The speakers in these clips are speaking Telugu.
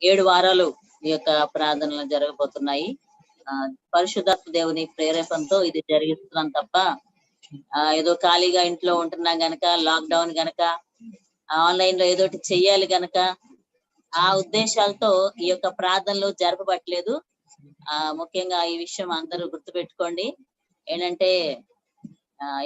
7 వారాలు ఈ యొక్క ప్రార్థనలు జరగబోతున్నాయి. పరిశుద్ధాత్మ దేవుని ప్రేరేపణతో ఇది జరిగిస్తున్నాం తప్ప ఏదో ఖాళీగా ఇంట్లో ఉంటున్నాం గనక, లాక్డౌన్ గనక, ఆన్లైన్ లో ఏదోటి చెయ్యాలి గనక ఆ ఉద్దేశాలతో ఈ యొక్క ప్రార్థనలు జరపబట్టలేదు. ముఖ్యంగా ఈ విషయం అందరూ గుర్తుపెట్టుకోండి. ఏంటంటే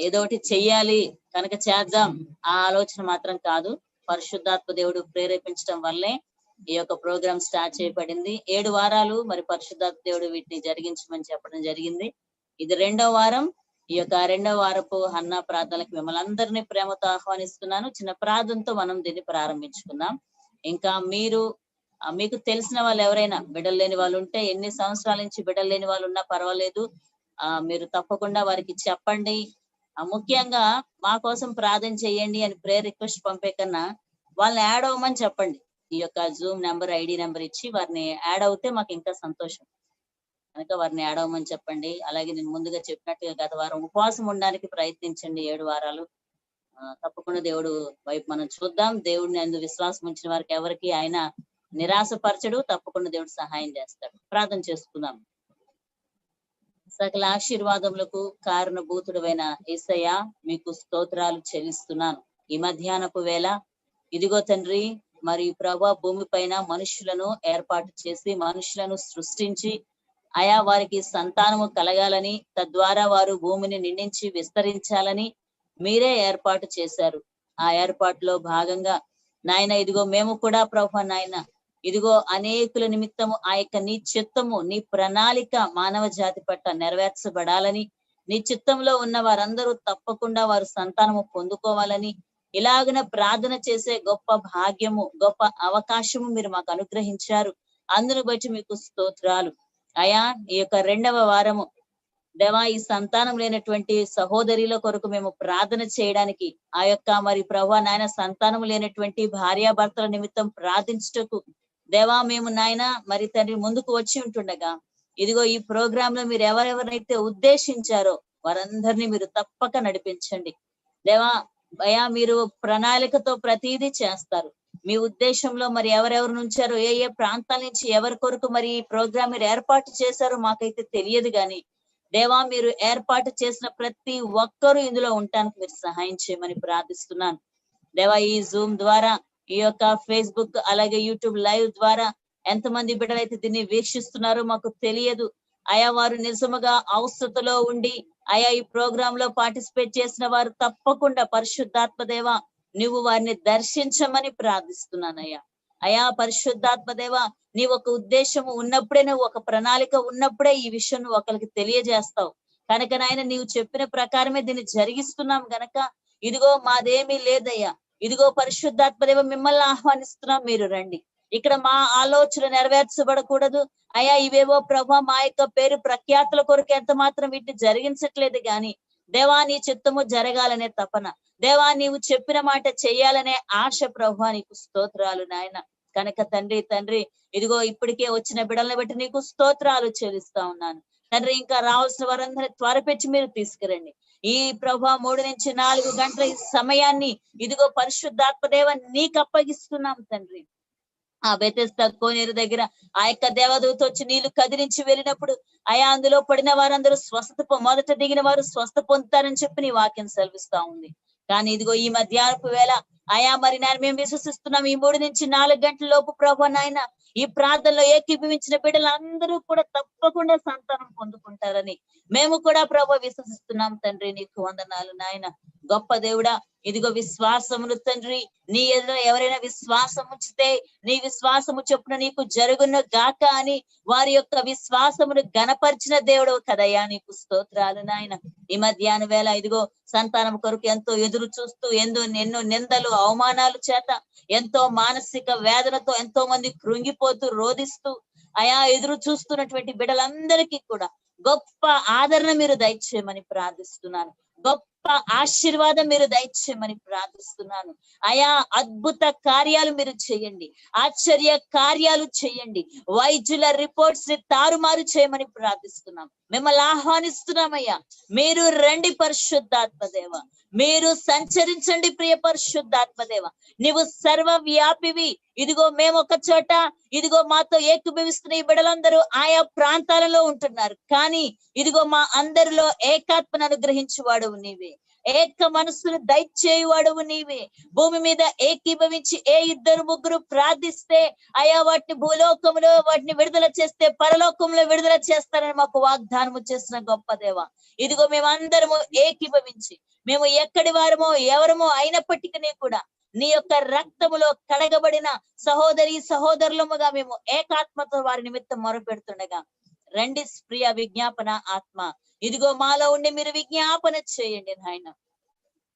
ఏదోటి చెయ్యాలి కనుక చేద్దాం ఆ ఆలోచన మాత్రం కాదు. పరిశుద్ధాత్మ దేవుడు ప్రేరేపించడం వల్లే ఈ యొక్క ప్రోగ్రామ్ స్టార్ట్ చేయబడింది. 7 వారాలు మరి పరిశుద్ధాత్మ దేవుడు వీటిని జరిగించమని చెప్పడం జరిగింది. ఇది 2వ వారం. ఈ యొక్క 2వ వారపు హన్నా ప్రార్థనలకు మిమ్మల్ని అందరినీ ప్రేమతో ఆహ్వానిస్తున్నాను. చిన్న ప్రార్థనతో మనం దీన్ని ప్రారంభించుకుందాం. ఇంకా మీకు తెలిసిన వాళ్ళు ఎవరైనా బిడ్డలు లేని వాళ్ళు ఉంటే, ఎన్ని సంవత్సరాల నుంచి బిడ్డలు లేని వాళ్ళు ఉన్నా పర్వాలేదు, మీరు తప్పకుండా వారికి చెప్పండి. ముఖ్యంగా మా కోసం ప్రార్థన చేయండి అని ప్రేయర్ రిక్వెస్ట్ పంపే కన్నా వాళ్ళని యాడ్ అవ్వమని చెప్పండి. ఈ యొక్క జూమ్ నెంబర్, ఐడి నెంబర్ ఇచ్చి వారిని యాడ్ అవుతే మాకు ఇంకా సంతోషం. కనుక వారిని యాడ్ అవ్వమని చెప్పండి. అలాగే నేను ముందుగా చెప్పినట్టుగా గత వారం ఉపవాసం ఉండడానికి ప్రయత్నించండి. 7 వారాలు తప్పకుండా దేవుడు వైపు మనం చూద్దాం. దేవుడిని అందు విశ్వాసం ఉంచిన వారికి ఎవరికి ఆయన నిరాశపరచడు. తప్పకుండా దేవుడు సహాయం చేస్తాడు. ప్రార్థన చేసుకుందాం. సకల ఆశీర్వాదములకు కారణభూతుడైన యేసయ్య, మీకు స్తోత్రాలు చెల్లిస్తున్నాను. ఈ మధ్యాహ్నపు వేళ ఇదిగో తండ్రి, మరి ప్రభా భూమి పైన మనుషులను ఏర్పాటు చేసి, మనుషులను సృష్టించి ఆయా వారికి సంతానము కలగాలని, తద్వారా వారు భూమిని నిండించి విస్తరించాలని మీరే ఏర్పాటు చేశారు. ఆ ఏర్పాటులో భాగంగా నాయన ఇదిగో మేము కూడా ప్రభా నాయన ఇదిగో అనేకుల నిమిత్తము ఆ యొక్క నీ చిత్తము, నీ ప్రణాళిక మానవ జాతి పట్ల నెరవేర్చబడాలని, నీ చిత్తంలో ఉన్న వారందరూ తప్పకుండా వారు సంతానము పొందుకోవాలని, ఇలాగన ప్రార్థన చేసే గొప్ప భాగ్యము, గొప్ప అవకాశము మీరు మాకు అనుగ్రహించారు. అందును బట్టి మీకు స్తోత్రాలు అయా. ఈ యొక్క 2వ వారము దేవా, ఈ సంతానం లేనటువంటి సహోదరుల కొరకు మేము ప్రార్థన చేయడానికి, ఆ యొక్క మరి ప్రభా నాయన సంతానం లేనటువంటి భార్యాభర్తల నిమిత్తం ప్రార్థించుటకు దేవా మేము నాయన మరి తండ్రి ముందుకు వచ్చి ఉంటుండగా, ఇదిగో ఈ ప్రోగ్రామ్ లో మీరు ఎవరెవరైతే ఉద్దేశించారో వారందరినీ మీరు తప్పక నడిపించండి దేవా. అయా మీరు ప్రణాళికతో ప్రతిదీ చేస్తారు. మీ ఉద్దేశంలో మరి ఎవరెవరు నుంచారో, ఏ ఏ ప్రాంతాల నుంచి ఎవరి కొరకు మరి ఈ ప్రోగ్రామ్ మీరు ఏర్పాటు చేశారో మాకైతే తెలియదు కానీ దేవా, మీరు ఏర్పాటు చేసిన ప్రతి ఒక్కరూ ఇందులో ఉండటానికి మీరు సహాయం చేయమని ప్రార్థిస్తున్నాను దేవా. ఈ జూమ్ ద్వారా, ఈ యొక్క ఫేస్బుక్ అలాగే యూట్యూబ్ లైవ్ ద్వారా ఎంతమంది బిడ్డలైతే దీన్ని వీక్షిస్తున్నారో మాకు తెలియదు. ఆయా వారు నిజముగా అవసరతలో ఉండి ఆయా ఈ ప్రోగ్రామ్ లో పార్టిసిపేట్ చేసిన వారు తప్పకుండా పరిశుద్ధాత్మ దేవ నువ్వు వారిని దర్శించమని ప్రార్థిస్తున్నానయ్యా. అయా పరిశుద్ధాత్మ దేవ, నీ ఒక ఉద్దేశము ఉన్నప్పుడే, నువ్వు ఒక ప్రణాళిక ఉన్నప్పుడే ఈ విషయం నువ్వు ఒకరికి తెలియజేస్తావు కనుక నాయన నీవు చెప్పిన ప్రకారమే దీన్ని జరిగిస్తున్నాం గనక ఇదిగో మాదేమీ లేదయ్యా. ఇదిగో పరిశుద్ధాత్మ దేవ మిమ్మల్ని ఆహ్వానిస్తున్నాం, మీరు రండి. ఇక్కడ మా ఆలోచన నెరవేర్చబడకూడదు అయ్యా. ఇవేవో ప్రభా మా యొక్క పేరు ప్రఖ్యాతుల కొరకు ఎంత మాత్రం వీటిని జరిగించట్లేదు గాని దేవా, నీ చిత్తము జరగాలనే తపన దేవా, నీవు చెప్పిన మాట చెయ్యాలనే ఆశ ప్రభా, నీకు స్తోత్రాలు నాయన. కనుక తండ్రి ఇదిగో ఇప్పటికే వచ్చిన బిడ్డల్ని బట్టి నీకు స్తోత్రాలు చెల్లిస్తా ఉన్నాను తండ్రి. ఇంకా రావాల్సిన వారందరినీ త్వరపెచ్చి మీరు తీసుకురండి. ఈ ప్రభా 3 నుంచి 4 గంటల ఈ సమయాన్ని ఇదిగో పరిశుద్ధాత్మ దేవ నీకు అప్పగిస్తున్నాం తండ్రి. ఆ బెతెస్దా కోనేరు దగ్గర ఆ యొక్క దేవదూత వచ్చి నీళ్లు కదిలించి వెళ్ళినప్పుడు అయా అందులో పడిన వారందరూ మొదట దిగిన వారు స్వస్థ పొందుతారని చెప్పి నీ వాక్యం సెలవిస్తా ఉంది. కానీ ఇదిగో ఈ మధ్యాహ్నపు వేళ అయా మరి నాయన మేము విశ్వసిస్తున్నాం, ఈ 3 నుంచి 4 గంటల లోపు ప్రభు నాయన ఈ ప్రార్థనలో ఏకీభవించిన బిడ్డలందరూ కూడా తప్పకుండా సంతానం పొందుకుంటారని మేము కూడా ప్రభు విశ్వసిస్తున్నాం తండ్రి. నీకు వందనాలు నాయన. గొప్ప దేవుడా, ఇదిగో విశ్వాసమును తండ్రి నీ ఎదుట ఎవరైనా విశ్వాసం ఉంచితే నీ విశ్వాసము చొప్పున నీకు జరుగున గాక అని వారి యొక్క విశ్వాసమును గణపరిచిన దేవుడు కదయ్యా. నీకు స్తోత్రాలు నాయన. ఈ మధ్యాహ్న వేళ ఇదిగో సంతానం కొరకు ఎంతో ఎదురు చూస్తూ ఎన్నో నిందలు అవమానాలు చేత ఎంతో మానసిక వేదనతో ఎంతో మంది కృంగిపోతూ రోధిస్తూ అయా ఎదురు చూస్తున్నటువంటి బిడ్డలందరికీ కూడా గొప్ప ఆదరణ మీరు దయచేయమని ప్రార్థిస్తున్నాను. గొప్ప ఆశీర్వాదం మీరు దయచేయమని ప్రార్థిస్తున్నాను అయా. అద్భుత కార్యాలు మీరు చేయండి, ఆశ్చర్య కార్యాలు చేయండి, వైద్యుల రిపోర్ట్స్ ని తారుమారు చేయమని ప్రార్థిస్తున్నాం. మిమ్మల్ని ఆహ్వానిస్తున్నామయ్యా. మీరు రండి పరిశుద్ధాత్మ దేవ, మీరు సంచరించండి ప్రియ పరిశుద్ధాత్మదేవ. నీవు సర్వ వ్యాపివి. ఇదిగో మేము ఒక చోట, ఇదిగో మాతో ఏకీభవిస్తున్న ఈ బిడ్డలందరూ ఆయా ప్రాంతాలలో ఉంటున్నారు. కానీ ఇదిగో మా అందరిలో ఏకాత్మను అనుగ్రహించువాడువు నీవే, ఏక మనస్సును దయచేయువాడువు నీవే. భూమి మీద ఏకీభవించి ఏ 2-3 ప్రార్థిస్తే అయా వాటిని భూలోకంలో వాటిని విడుదల చేస్తే పరలోకంలో విడుదల చేస్తారని మాకు వాగ్దానము చేసిన గొప్ప దేవ. ఇదిగో మేమందరము ఏకీభవించి, మేము ఎక్కడి వారమో ఎవరమో అయినప్పటికీ కూడా నీ యొక్క రక్తములో కడగబడిన సహోదరి సహోదరులముగా మేము ఏకాత్మతో వారి నిమిత్తం మొరపెడుతుండగా రండి ప్రియ విజ్ఞాపన ఆత్మ. ఇదిగో మాలో ఉండి మీరు విజ్ఞాపన చేయండి నాయన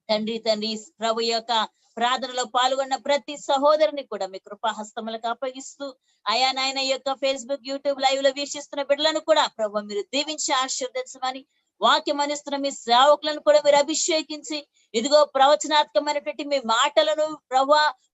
తండ్రి. ప్రభు యొక్క ప్రార్థనలో పాల్గొన్న ప్రతి సహోదరుని కూడా మీ కృపాహస్తములకు అప్పగిస్తూ, అయా నాయన యొక్క ఫేస్బుక్ యూట్యూబ్ లైవ్ లో వీక్షిస్తున్న బిడ్డలను కూడా ప్రభు మీరు దీవించి ఆశీర్వదించమని, వాక్యం అందిస్తున్న మీ సేవకులను కూడా మీరు అభిషేకించి, ఇదిగో ప్రవచనాత్మకమైనటువంటి మీ మాటలను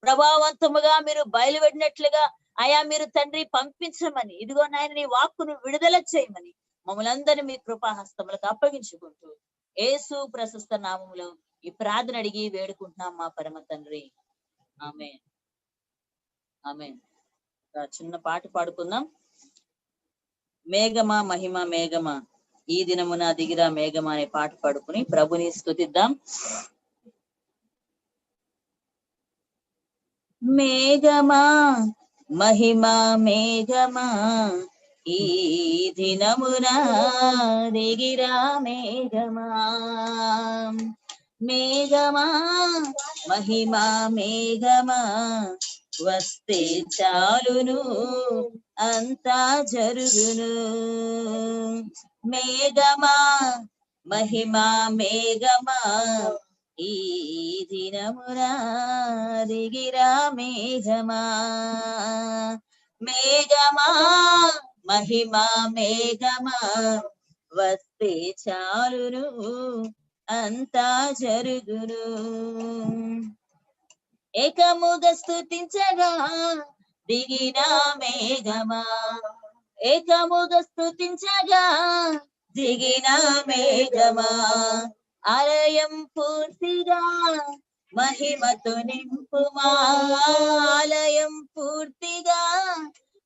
ప్రభావవంతముగా మీరు బయలుపెట్టినట్లుగా అయా మీరు తండ్రి పంపించమని, ఇదిగో నాయన నీ వాక్కును విడుదల చేయమని మమ్మల్ని అందరినీ మీ కృపాహస్తములకు అప్పగించుకుంటూ యేసు ప్రశస్త నామములో ఈ ప్రార్థన అడిగి వేడుకుంటున్నాం మా పరమ తండ్రి. ఆమేన్ ఆమేన్. చిన్న పాట పాడుకుందాం. మేఘమా మహిమ మేఘమా ఈ దినమున దిగిరా మేఘమా అనే పాట పాడుకుని ప్రభుని స్తుతిద్దాం. మేఘమా మహిమా మేఘమా ఈ దినమున దిగిరా మేఘమా, మేఘమా మహిమా మేఘమా వస్తే చాలును అంతా జరుగును. మేఘమా మహిమా మేఘమా ఈ దినమున దిగిరా మేఘమా, మేఘమా మహిమా మేఘమా వస్తే చాలును అంతా జరుగును. ఏకముగా స్తుతించగా దిగిన మేఘమా, ఏకముగా స్తుతించగా దిగిన మేఘమా ఆలయం పూర్తిగా మహిమతో నింపుమా, ఆలయం పూర్తిగా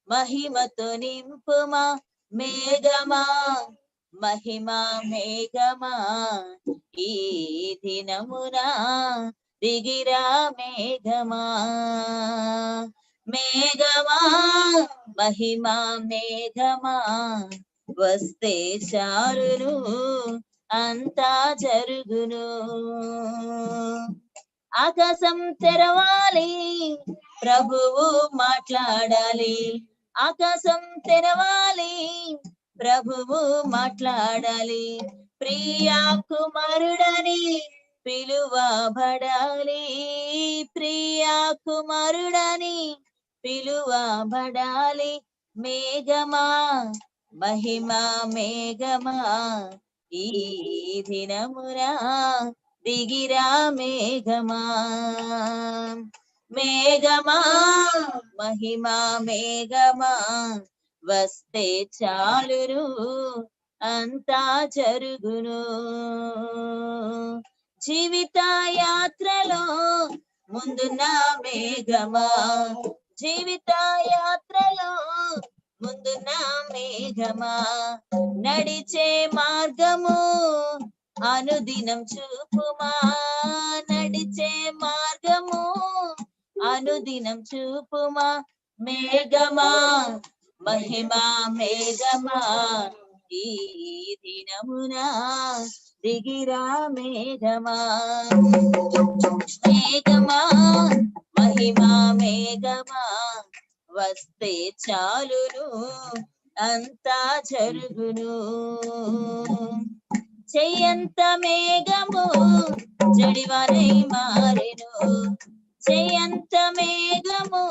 మహిమతో నింపుమా. మేఘమా మహిమా మేఘమా ఈ దినమున దిగిరా మేఘమా, మేఘమా మహిమా మేఘమా వస్తే చాలును అంతా జరుగును. ఆకాశం తెరవాలి ప్రభువు మాట్లాడాలి, ఆకాశం తెరవాలి ప్రభువు మాట్లాడాలి. ప్రియా కుమారుడని పిలువబడాలి, ప్రియా కుమారుడని పిలువబడాలి. మేఘమా మహిమా మేఘమా ఈ దినమున దిగిరా మేఘమా, మేఘమా మహిమా మేఘమా వస్తే చాలును అంతా జరుగును. జీవిత యాత్రలో ముందున్న మేఘమా, జీవిత యాత్రలో ముందున్న మేఘమా నడిచే మార్గము అనుదినం చూపుమా, నడిచే మార్గము అనుదినం చూపుమా. మేఘమా మహిమా మేఘమా ఈ దినమున దిగిరా మేఘమా, మేఘమా మహిమా మేఘమా వస్తే చాలును అంతా జరుగును. చెయ్యంత మేఘము జడివానై మారెను, చెయ్యంత మేఘము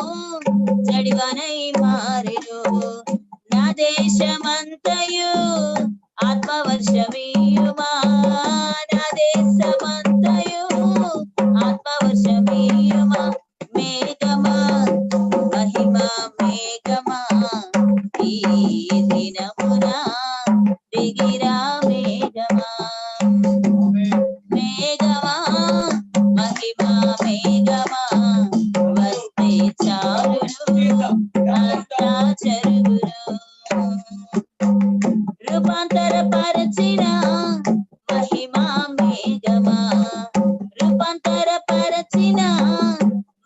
జడివానై మారెను. నా దేశమంతయు ఆత్మవర్షమీయుమా, నా దేశమంతయు ఆత్మవర్షమీయుమా. మేఘమా మహిమా మేఘమా ఈ దినమున దిగిరా మేఘమా, మేఘమా అంతా జరుగును. రూపాంతరపరచిన మహిమా మేఘమా, రూపాంతరపరచిన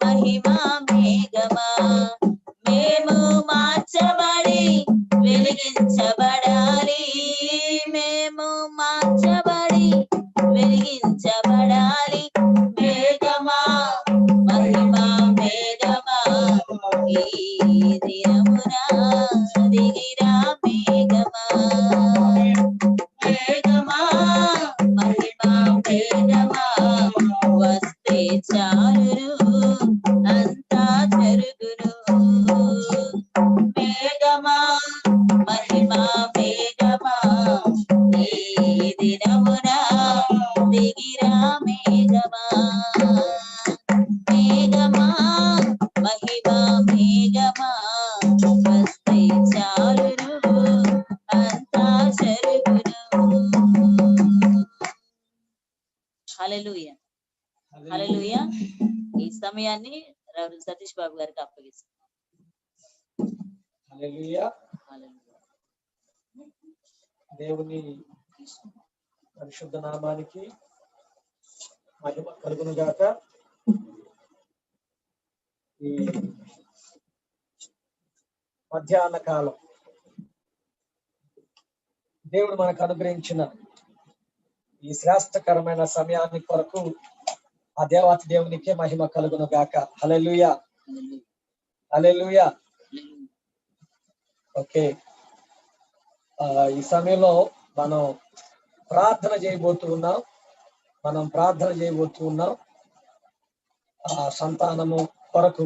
మహిమా మేఘమా, మేము మార్చబడి వెలిగించబడాలి, మేము మార్చబడి వెలిగించబడాలి. మేఘమా మహిమా మేఘమా, ఈ దినమున దిగిరా మేఘమా, మేఘమా మహిమా మేఘమా, వస్తే చాలును అంతా జరుగును. మేఘమా మహిమా మేఘమా, ఈ దినమున దిగిరా మేఘమా, మేఘమా మహిమా మేఘమా, వస్తే చాలును అంతా జరుగును. హల్లెలూయా, హల్లెలూయా. ఈ సమయాన్ని రెవరెండ్ సతీష్ బాబు గారికి అప్పగిస్తున్నాం. హల్లెలూయా. దేవుని పరిశుద్ధ నామానికి మహిమ కలుగును గాక. ఈ మధ్యాహ్న కాలం దేవుడు మనకు అనుగ్రహించిన ఈ శ్రేష్టకరమైన సమయాన్ని కొరకు ఆ దేవాతి దేవునికే మహిమ కలుగును గాక. హల్లెలూయా, హల్లెలూయా. ఓకే, ఈ సమయంలో మనం ప్రార్థన చేయబోతున్నాం. సంతానము కొరకు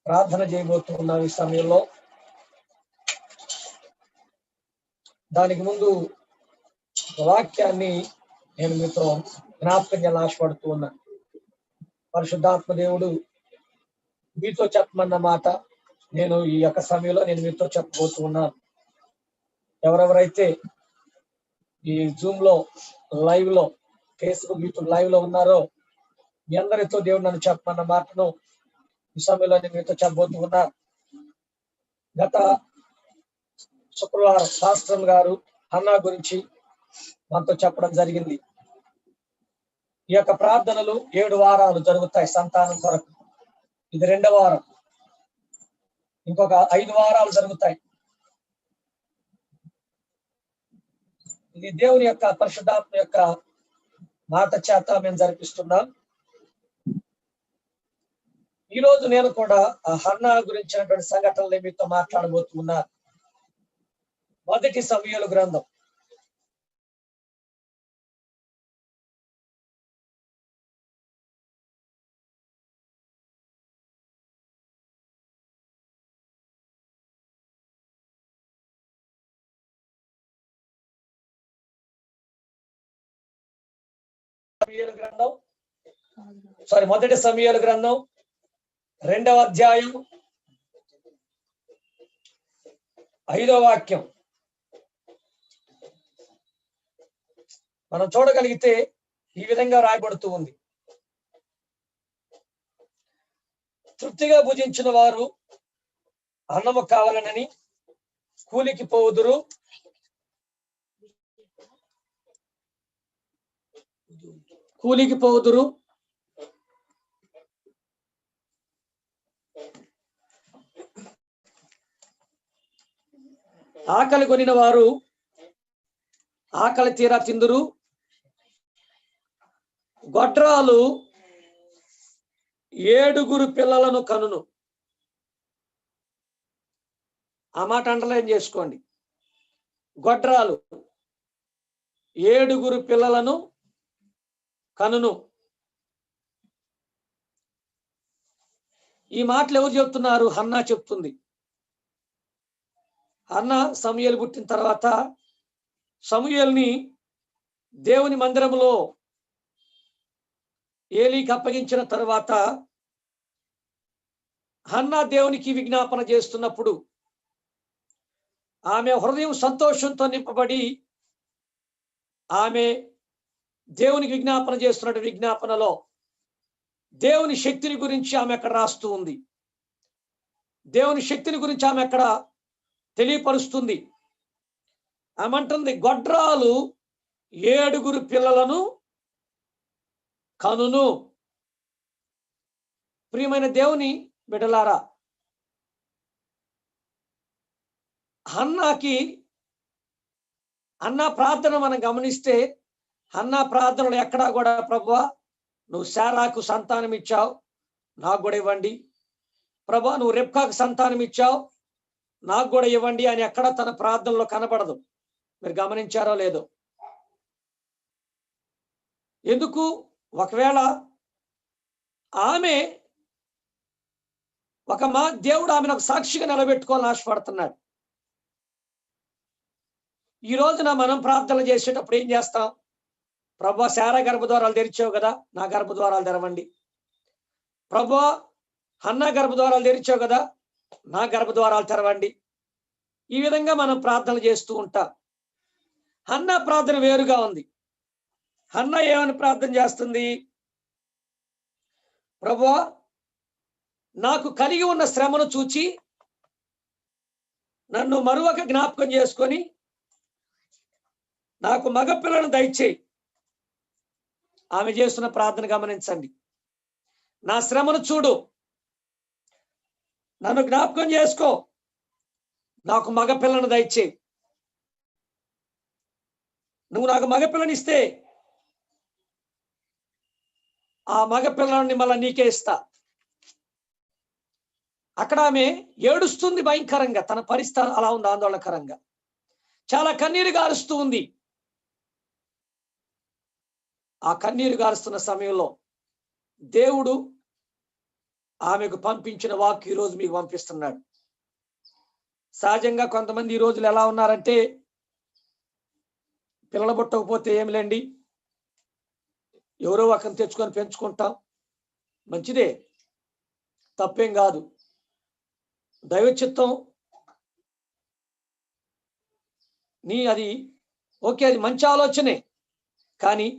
ప్రార్థన చేయబోతున్నాం ఈ సమయంలో. దానికి ముందు వాక్యాన్ని నేను మీతో జ్ఞాపకం చేయాలని ఆశపడుతూ ఉన్నాను. పరిశుద్ధాత్మ దేవుడు మీతో చెప్పమన్న మాట నేను ఈ యొక్క సమయంలో నేను మీతో చెప్పబోతూ ఉన్నాను. ఎవరెవరైతే ఈ జూమ్ లో లైవ్ లో ఫేస్బుక్ యూట్యూబ్ లైవ్ లో ఉన్నారో మీ అందరితో దేవుడు నన్ను చెప్పమన్న మాటను ఈ సమయంలో నేను మీతో చెప్పబోతూ ఉన్నా. గత శుక్రవారం శాస్త్రం గారు హన్నా గురించి మనతో చెప్పడం జరిగింది. ఈ యొక్క ప్రార్థనలు 7 వారాలు జరుగుతాయి సంతానం కొరకు. ఇది 2వ వారం, ఇంకొక 5 వారాలు జరుగుతాయి. ఇది దేవుని యొక్క పరిశుద్ధాత్మ యొక్క మాట చేత మేము జరిపిస్తున్నాం. ఈ రోజు నేను కూడా ఆ హన్నా గురించినటువంటి సంఘటనలు మీతో మాట్లాడబోతున్నా. మొదటి సమూయేలు గ్రంథం 2వ అధ్యాయం 5వ వాక్యం మనం చూడగలిగితే ఈ విధంగా రాయబడుతూ ఉంది. తృప్తిగా భుజించిన వారు అన్నము కావాలనని కూలికి పోవుదురు, ఆకలి కొనిన వారు ఆకలి తీరా తిందురు, గొడ్రాలు 7 పిల్లలను కనును. ఆ మాట అండర్లైన్ చేసుకోండి. గొడ్రాలు 7 పిల్లలను కనును. ఈ మాటలు ఎవరు చెప్తున్నారు? హన్నా చెప్తుంది. హన్నా సమూయేలు పుట్టిన తర్వాత సమూయేలుని దేవుని మందిరంలో ఏలీకి అప్పగించిన తర్వాత హన్నా దేవునికి విజ్ఞాపన చేస్తున్నప్పుడు ఆమె హృదయం సంతోషంతో నింపబడి ఆమె దేవునికి విజ్ఞాపన చేస్తున్న విజ్ఞాపనలో దేవుని శక్తిని గురించి ఆమె అక్కడ రాస్తూ ఉంది. దేవుని శక్తిని గురించి ఆమె అక్కడ తెలియపరుస్తుంది. ఆమంటుంది, గొడ్రాలు 7 పిల్లలను కనును. ప్రియమైన దేవుని బిడ్డలారా, హన్నా ప్రార్థన మనం గమనిస్తే, హన్నా ప్రార్థనలు ఎక్కడా కూడా, ప్రభువా నువ్వు శారాకు సంతానం ఇచ్చావు, నాకు కూడా ఇవ్వండి. ప్రభువా నువ్వు రెబ్కాకు సంతానం ఇచ్చావు, నాకు కూడా ఇవ్వండి అని ఎక్కడ తన ప్రార్థనలో కనబడదు. మీరు గమనించారో లేదో? ఎందుకు? ఒకవేళ ఆమె దేవుడు ఆమెను ఒక సాక్షిగా నిలబెట్టుకోవాలని ఆశపడుతున్నాడు. ఈ రోజున మనం ప్రార్థనలు చేసేటప్పుడు ఏం చేస్తాం? ప్రభువా శారా గర్భద్వారాలు తెరిచావు కదా, నా గర్భద్వారాలు తెరవండి. ప్రభువా హన్నా గర్భద్వారాలు తెరిచావు కదా, నా గర్భద్వారాలు తెరవండి. ఈ విధంగా మనం ప్రార్థనలు చేస్తూ ఉంటాం. హన్నా ప్రార్థన వేరుగా ఉంది. హన్నా ఏమని ప్రార్థన చేస్తుంది? ప్రభువా నాకు కలిగి ఉన్న శ్రమను చూచి నన్ను మరొక జ్ఞాపకం చేసుకొని నాకు మగపిల్లను దయచేయి. ఆమె చేస్తున్న ప్రార్థన గమనించండి. నా శ్రమను చూడు, నన్ను జ్ఞాపకం చేసుకో, నాకు మగపిల్లను దయచేయి. నువ్వు నాకు మగపిల్లనిస్తే ఆ మగపిల్లని మళ్ళీ నీకే ఇస్తా. అక్కడ ఆమె ఏడుస్తుంది భయంకరంగా. తన పరిస్థితి అలా ఉంది, ఆందోళనకరంగా. చాలా కన్నీరు గారుస్తూ ఉంది. ఆ కన్నీరు గారుస్తున్న సమయంలో దేవుడు ఆమెకు పంపించిన వాక్కు ఈరోజు మీకు పంపిస్తున్నాడు. సహజంగా కొంతమంది ఈ రోజులు ఎలా ఉన్నారంటే, పిల్లలు పుట్టకపోతే ఏమిలేండి, ఎవరో ఒకరిని తెచ్చుకొని పెంచుకుంటాం, మంచిదే, తప్పేం కాదు, దైవ చిత్తం అది ఓకే, అది మంచి ఆలోచనే. కానీ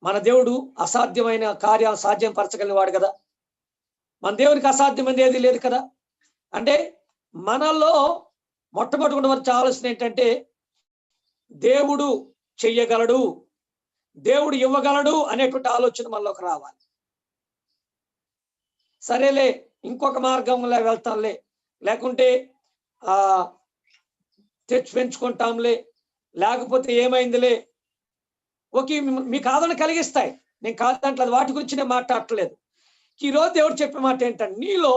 మన దేవుడు అసాధ్యమైన కార్యాలు సాధ్యం పరచగలిగిన వాడు కదా. మన దేవునికి అసాధ్యమైనది ఏది లేదు కదా. అంటే మనలో మొట్టమొదటి వచ్చే ఆలోచన ఏంటంటే, దేవుడు చెయ్యగలడు, దేవుడు ఇవ్వగలడు అనేటువంటి ఆలోచన మనలోకి రావాలి. సరేలే ఇంకొక మార్గంలో వెళ్తాంలే, లేకుంటే తెచ్చి పెంచుకుంటాంలే, లేకపోతే ఏమైందిలే, ఓకే, మీకు ఆదరణ కలిగిస్తాయి. నేను కాదంటలేదు, వాటి గురించి నేను మాట్లాడట్లేదు. ఈరోజు దేవుడు చెప్పే మాట ఏంటంటే, నీలో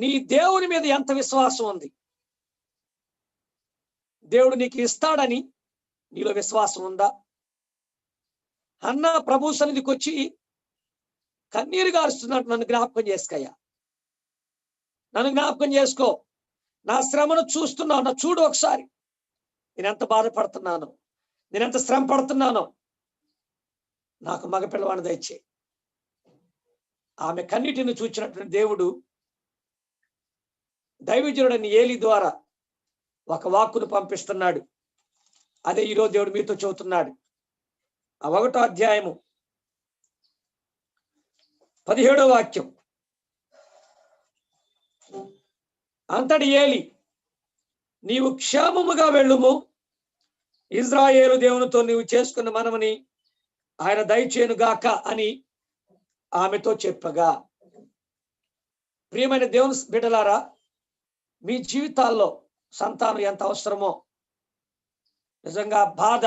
నీ దేవుని మీద ఎంత విశ్వాసం ఉంది, దేవుడు నీకు ఇస్తాడని నీలో విశ్వాసం ఉందా? హన్నా ప్రభు సన్నిధికి వచ్చి కన్నీరు గారుస్తున్నట్టు, నన్ను జ్ఞాపకం చేసుకోయ్యా, నన్ను జ్ఞాపకం చేసుకో, నా శ్రమను చూస్తున్నావు, నా చూడు ఒకసారి, నేను ఎంత బాధపడుతున్నాను, నేను ఎంత శ్రమ పడుతున్నానో, నాకు మగపిల్లవాడిని దయచేయి. ఆమె కన్నీటిని చూచినటువంటి దేవుడు దైవజనుడని ఏలి ద్వారా ఒక వాక్కును పంపిస్తున్నాడు. అదే ఈరోజు దేవుడు మీతో చెబుతున్నాడు. ఆ 1వ అధ్యాయము 17వ వాక్యం. అంతటి ఏలి, నీవు క్షేమముగా వెళ్ళుము, ఇజ్రాయేలు దేవునితో నీవు చేసుకున్న మనమని ఆయన దయచేయును గాక అని ఆమెతో చెప్పగా. ప్రియమైన దేవుని బిడ్డలారా, మీ జీవితాల్లో సంతానం ఎంత అవసరమో నిజంగా బాధ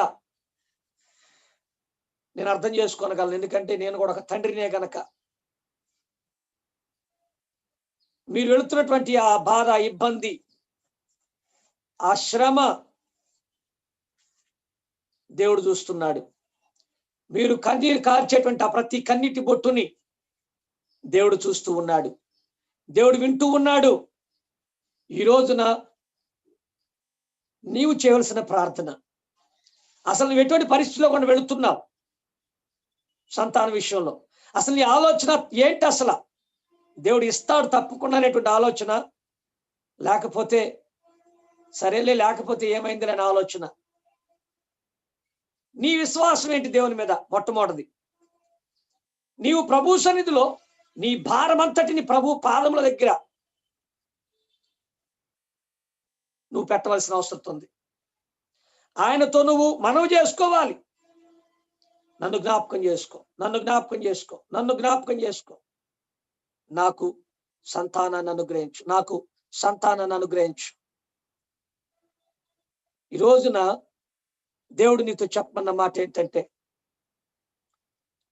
నేను అర్థం చేసుకోనగలను. ఎందుకంటే నేను కూడా ఒక తండ్రినే గనక. మీరు వెళుతున్నటువంటి ఆ బాధ, ఇబ్బంది, ఆ శ్రమ దేవుడు చూస్తున్నాడు. మీరు కన్నీరు కార్చేటువంటి ఆ ప్రతి కన్నీటి బొట్టుని దేవుడు చూస్తూ ఉన్నాడు, దేవుడు వింటూ ఉన్నాడు. ఈ రోజున నీవు చేయవలసిన ప్రార్థన, అసలు నువ్వు ఎటువంటి పరిస్థితిలో కూడా వెళుతున్నావు సంతాన విషయంలో, అసలు నీ ఆలోచన ఏంటి? అసలు దేవుడు ఇస్తాడు తప్పకుండా అనేటువంటి ఆలోచన, లేకపోతే సరేలే లేకపోతే ఏమైంది అనే ఆలోచన? నీ విశ్వాసం ఏంటి దేవుని మీద? మొట్టమొదటిది, నీవు ప్రభు సన్నిధిలో నీ భారమంతటిని ప్రభు పాదముల దగ్గర నువ్వు పెట్టవలసిన అవసరం ఉంది. ఆయనతో నువ్వు మనవి చేసుకోవాలి. నన్ను జ్ఞాపకం చేసుకో, నన్ను జ్ఞాపకం చేసుకో, నన్ను జ్ఞాపకం చేసుకో, నాకు సంతానాన్ని అనుగ్రహించు, నాకు సంతానాన్ని అనుగ్రహించు. ఈ రోజున దేవుడు నీతో చెప్పమన్న మాట ఏంటంటే,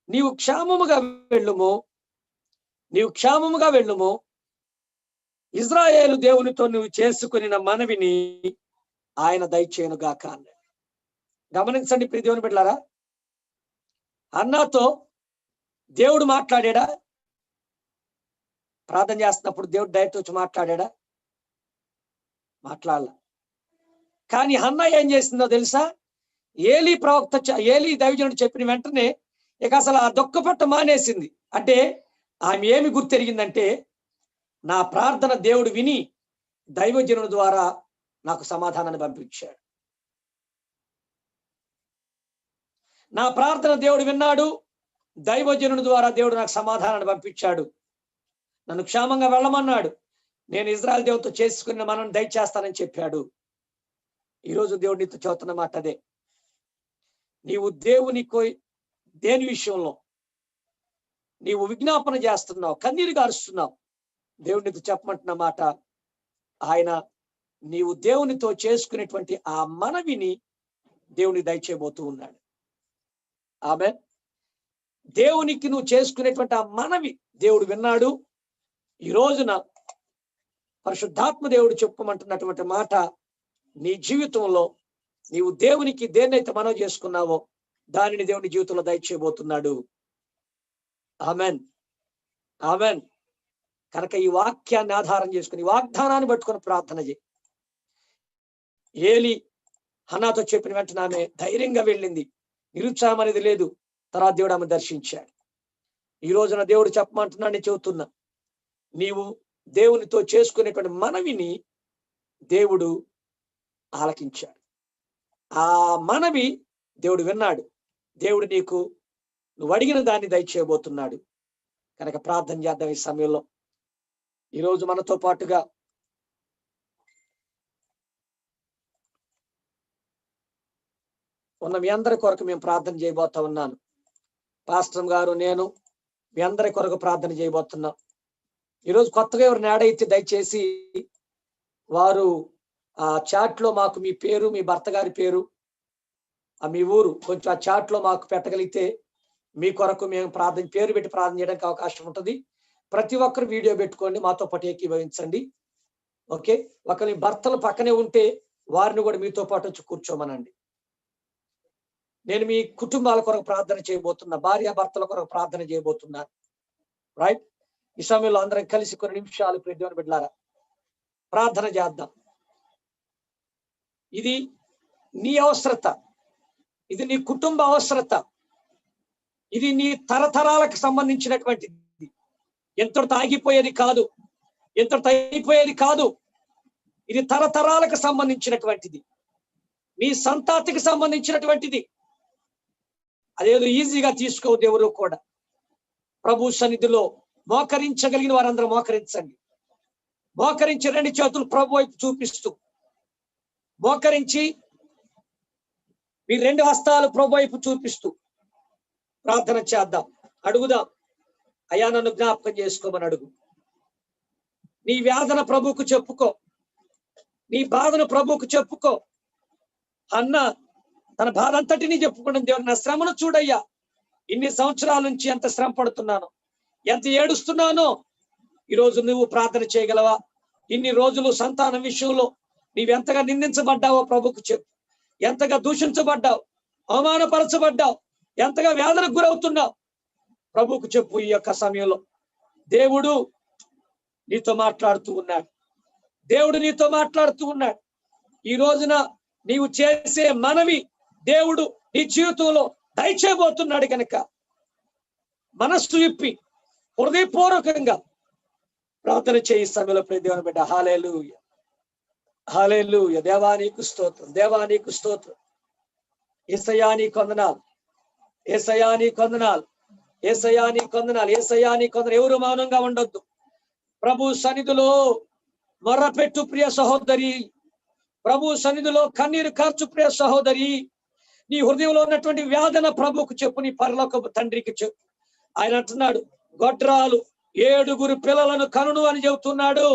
నీవు క్షేమముగా వెళ్ళుము, నీవు క్షేమముగా వెళ్ళుము. ఇజ్రాయేలు దేవునితో నువ్వు చేసుకుని మనవిని ఆయన దయచేయునుగాక అన్నాడు. గమనించండి ప్రియ దేవుని బిడ్డలారా, హన్నాతో దేవుడు మాట్లాడా? ప్రార్థన చేస్తున్నప్పుడు దేవుడు డైరెక్ట్ వచ్చి మాట్లాడా? మాట్లాడాల. కానీ హన్నా ఏం చేసిందో తెలుసా? ఏలీ ప్రవక్త, ఏలీ దైవజనుడు చెప్పిన వెంటనే ఇక అసలు ఆ దుఃఖపట్ట మానేసింది. అంటే ఆమె ఏమి గుర్తెరిగిందంటే, నా ప్రార్థన దేవుడు విని దైవజనుడి ద్వారా నాకు సమాధానాన్ని పంపించాడు. నా ప్రార్థన దేవుడు విన్నాడు, దైవజనుడి ద్వారా దేవుడు నాకు సమాధానాన్ని పంపించాడు, నన్ను క్షేమంగా వెళ్ళమన్నాడు, నేను ఇజ్రాయెల్ దేవుడితో చేసుకున్న మనం దయచేస్తానని చెప్పాడు. ఈరోజు దేవుడు నీతో చెబుతున్న మాట అదే. నీవు దేని విషయంలో నీవు విజ్ఞాపన చేస్తున్నావు, కన్నీరు గారుస్తున్నావు, దేవుడు నీతో చెప్పమంటున్న మాట, ఆయన నీవు దేవునితో చేసుకునేటువంటి ఆ మనవిని దేవుని దయచేయబోతూ ఉన్నాడు. ఆమె దేవునికి నువ్వు చేసుకునేటువంటి ఆ మనవి దేవుడు విన్నాడు. ఈ రోజున పరిశుద్ధాత్మ దేవుడు చెప్పమంటున్నటువంటి మాట, నీ జీవితంలో నీవు దేవునికి దేన్నైతే మనవి చేసుకున్నావో దానిని దేవుని జీవితంలో దయచేయబోతున్నాడు. Amen, amen. కనుక ఈ వాక్యాన్ని ఆధారం చేసుకుని, వాగ్దానాన్ని పట్టుకొని ప్రార్థన చేయి. ఏలీ హన్నాతో చెప్పిన వెంటనే ఆమె ధైర్యంగా వెళ్ళింది, నిరుత్సాహం అనేది లేదు. తర్వాత దేవుడు ఆమె దర్శించాడు. ఈ రోజున దేవుడు చెప్పమంటున్నా, నేను చెబుతున్నా, నీవు దేవునితో చేసుకునేటువంటి మనవిని దేవుడు ఆలకించాడు. ఆ మనవి దేవుడు విన్నాడు. దేవుడు నీకు నువ్వు అడిగిన దాన్ని దయచేయబోతున్నాడు. కనుక ప్రార్థన చేద్దాం ఈ సమయంలో. ఈరోజు మనతో పాటుగా ఉన్న మీ అందరి కొరకు మేము ప్రార్థన చేయబోతా ఉన్నాను. పాస్టర్ గారు, నేను మీ అందరి కొరకు ప్రార్థన చేయబోతున్నాం. ఈరోజు కొత్తగా ఎవరిని యాడ్ అయితే దయచేసి వారు ఆ చాట్ లో మాకు మీ పేరు, మీ భర్త గారి పేరు, మీ ఊరు కొంచెం ఆ చాట్ లో మాకు పెట్టగలిగితే మీ కొరకు మేము పేరు పెట్టి ప్రార్థన చేయడానికి అవకాశం ఉంటుంది. ప్రతి ఒక్కరు వీడియో పెట్టుకోండి, మాతో పాటు ఏకీభవించండి. ఓకే, ఒకరి భర్తలు పక్కనే ఉంటే వారిని కూడా మీతో పాటు వచ్చి కూర్చోమనండి. నేను మీ కుటుంబాల కొరకు ప్రార్థన చేయబోతున్నా, భార్య భర్తల కొరకు ప్రార్థన చేయబోతున్నాను. రైట్, ఈ సమయంలో అందరం కలిసి కొన్ని నిమిషాలు దేవుని బిడ్డలారా ప్రార్థన చేద్దాం. ఇది నీ అవసరత, ఇది నీ కుటుంబ అవసరత, ఇది నీ తరతరాలకు సంబంధించినటువంటిది. ఎంతటితో ఆగిపోయేది కాదు, ఎంతటితో అయిపోయేది కాదు. ఇది తరతరాలకు సంబంధించినటువంటిది, నీ సంతాతికి సంబంధించినటువంటిది. అదేదో ఈజీగా తీసుకోవద్దు ఎవరు కూడా. ప్రభు సన్నిధిలో మోకరించగలిగిన వారందరూ మోకరించండి. మోకరించి రెండు చేతులు ప్రభు వైపు చూపిస్తూ మోకరించి మీ రెండు హస్తాలు ప్రభు వైపు చూపిస్తూ ప్రార్థన చేద్దాం. అడుగుదాం, అయ్యా నన్ను జ్ఞాపకం చేసుకోమని అడుగు. నీ వేదన ప్రభువుకు చెప్పుకో, నీ బాధను ప్రభువుకు చెప్పుకో. అన్న తన బాధ అంతటినీ చెప్పుకోవడం, దేవుడు నా శ్రమను చూడయ్యా, ఇన్ని సంవత్సరాల నుంచి ఎంత శ్రమ పడుతున్నానో, ఎంత ఏడుస్తున్నానో. ఈరోజు నువ్వు ప్రార్థన చేయగలవా? ఇన్ని రోజులు సంతానం విషయంలో నీవెంతగా నిందించబడ్డావో ప్రభుకు చెప్పు. ఎంతగా దూషించబడ్డావు, అవమానపరచబడ్డావు, ఎంతగా వేదనకు గురవుతున్నావు ప్రభుకు చెప్పు. ఈ యొక్క సమయంలో దేవుడు నీతో మాట్లాడుతూ ఉన్నాడు. దేవుడు నీతో మాట్లాడుతూ ఉన్నాడు. ఈ రోజున నీవు చేసే మనవి దేవుడు నీ జీవితంలో దయచేయబోతున్నాడు. కనుక మనస్సు విప్పి హృదయపూర్వకంగా ప్రార్థన చేయి సమయంలో దేవుని బిడ్డ. హల్లెలూయా, హల్లెలూయా. దేవా నీకు స్తోత్రం, దేవా నీకు స్తోత్రం. యేసయ్యా నీకు వందనాలు, యేసయ్యా నీకు వందనాలు, యేసయ్యా నీకు వందనాలు, యేసయ్యా నీకు వందనాలు. ఎవరు మౌనంగా ఉండొద్దు. ప్రభు సన్నిధిలో మొర్రపెట్టు ప్రియ సహోదరి, ప్రభు సన్నిధిలో కన్నీరు కార్చు ప్రియ సహోదరి, నీ హృదయంలో ఉన్నటువంటి వేదన ప్రభువుకు చెప్పు, నీ పరలోకపు తండ్రికి చెప్పు. ఆయన అంటున్నాడు, గొడ్రాలు 7 పిల్లలను కనును అని చెబుతున్నాడు.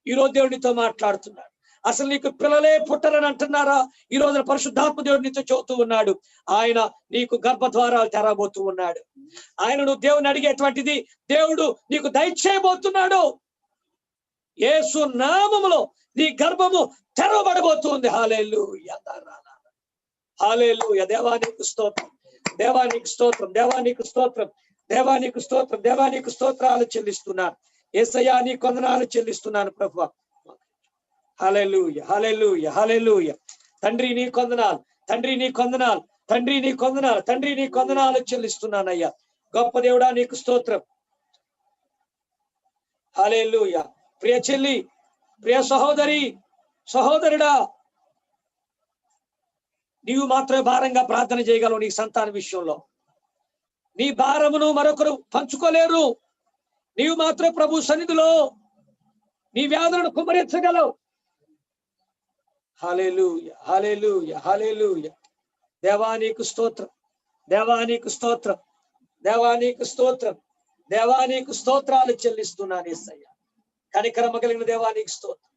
ఈరోజు దేవుడితో మాట్లాడుతున్నాడు. అసలు నీకు పిల్లలే పుట్టరని అంటున్నారా? ఈ రోజున పరిశుద్ధాత్మ దేవుడు నీతో చెబుతూ ఉన్నాడు, ఆయన నీకు గర్భద్వారాలు తెరబోతూ ఉన్నాడు. ఆయన నువ్వు దేవుని అడిగేటువంటిది దేవుడు నీకు దయచేయబోతున్నాడు. యేసు నామములో నీ గర్భము తెరవబడబోతుంది. హల్లెలూయా, హల్లెలూయా. దేవానికి స్తోత్రం, దేవానికి స్తోత్రం, దేవానికి స్తోత్రం, దేవానికి స్తోత్రం, దేవానికి స్తోత్రాలు చెల్లిస్తున్నాను. యేసయ్యా నీ వందనాలు చెల్లిస్తున్నాను ప్రభువా. హల్లెలూయా, హల్లెలూయా, హల్లెలూయా. తండ్రి నీ వందనాలు, తండ్రి నీ వందనాలు, తండ్రి నీ వందనాలు, తండ్రి నీ వందనాలు చెల్లిస్తున్నానయ్యా. గొప్ప దేవుడా నీకు స్తోత్రం. హల్లెలూయా. ప్రియ చెల్లి, ప్రియ సహోదరి, సహోదరుడా, నీవు మాత్రమే భారంగా ప్రార్థన చేయగలవు. నీ సంతాన విషయంలో నీ భారమును మరొకరు పంచుకోలేరు. నీవు మాత్రం ప్రభు సన్నిధిలో నీ వ్యాధులను కుమరించగలవు. హల్లెలూయా, హల్లెలూయా, హల్లెలూయా. దేవానికి స్తోత్రం, దేవానికి స్తోత్రం, దేవానికి స్తోత్రం, దేవానికి స్తోత్రాలు చెల్లిస్తున్నాను యేసయ్యా. కనికరమ కలిగిన దేవానికి స్తోత్రం.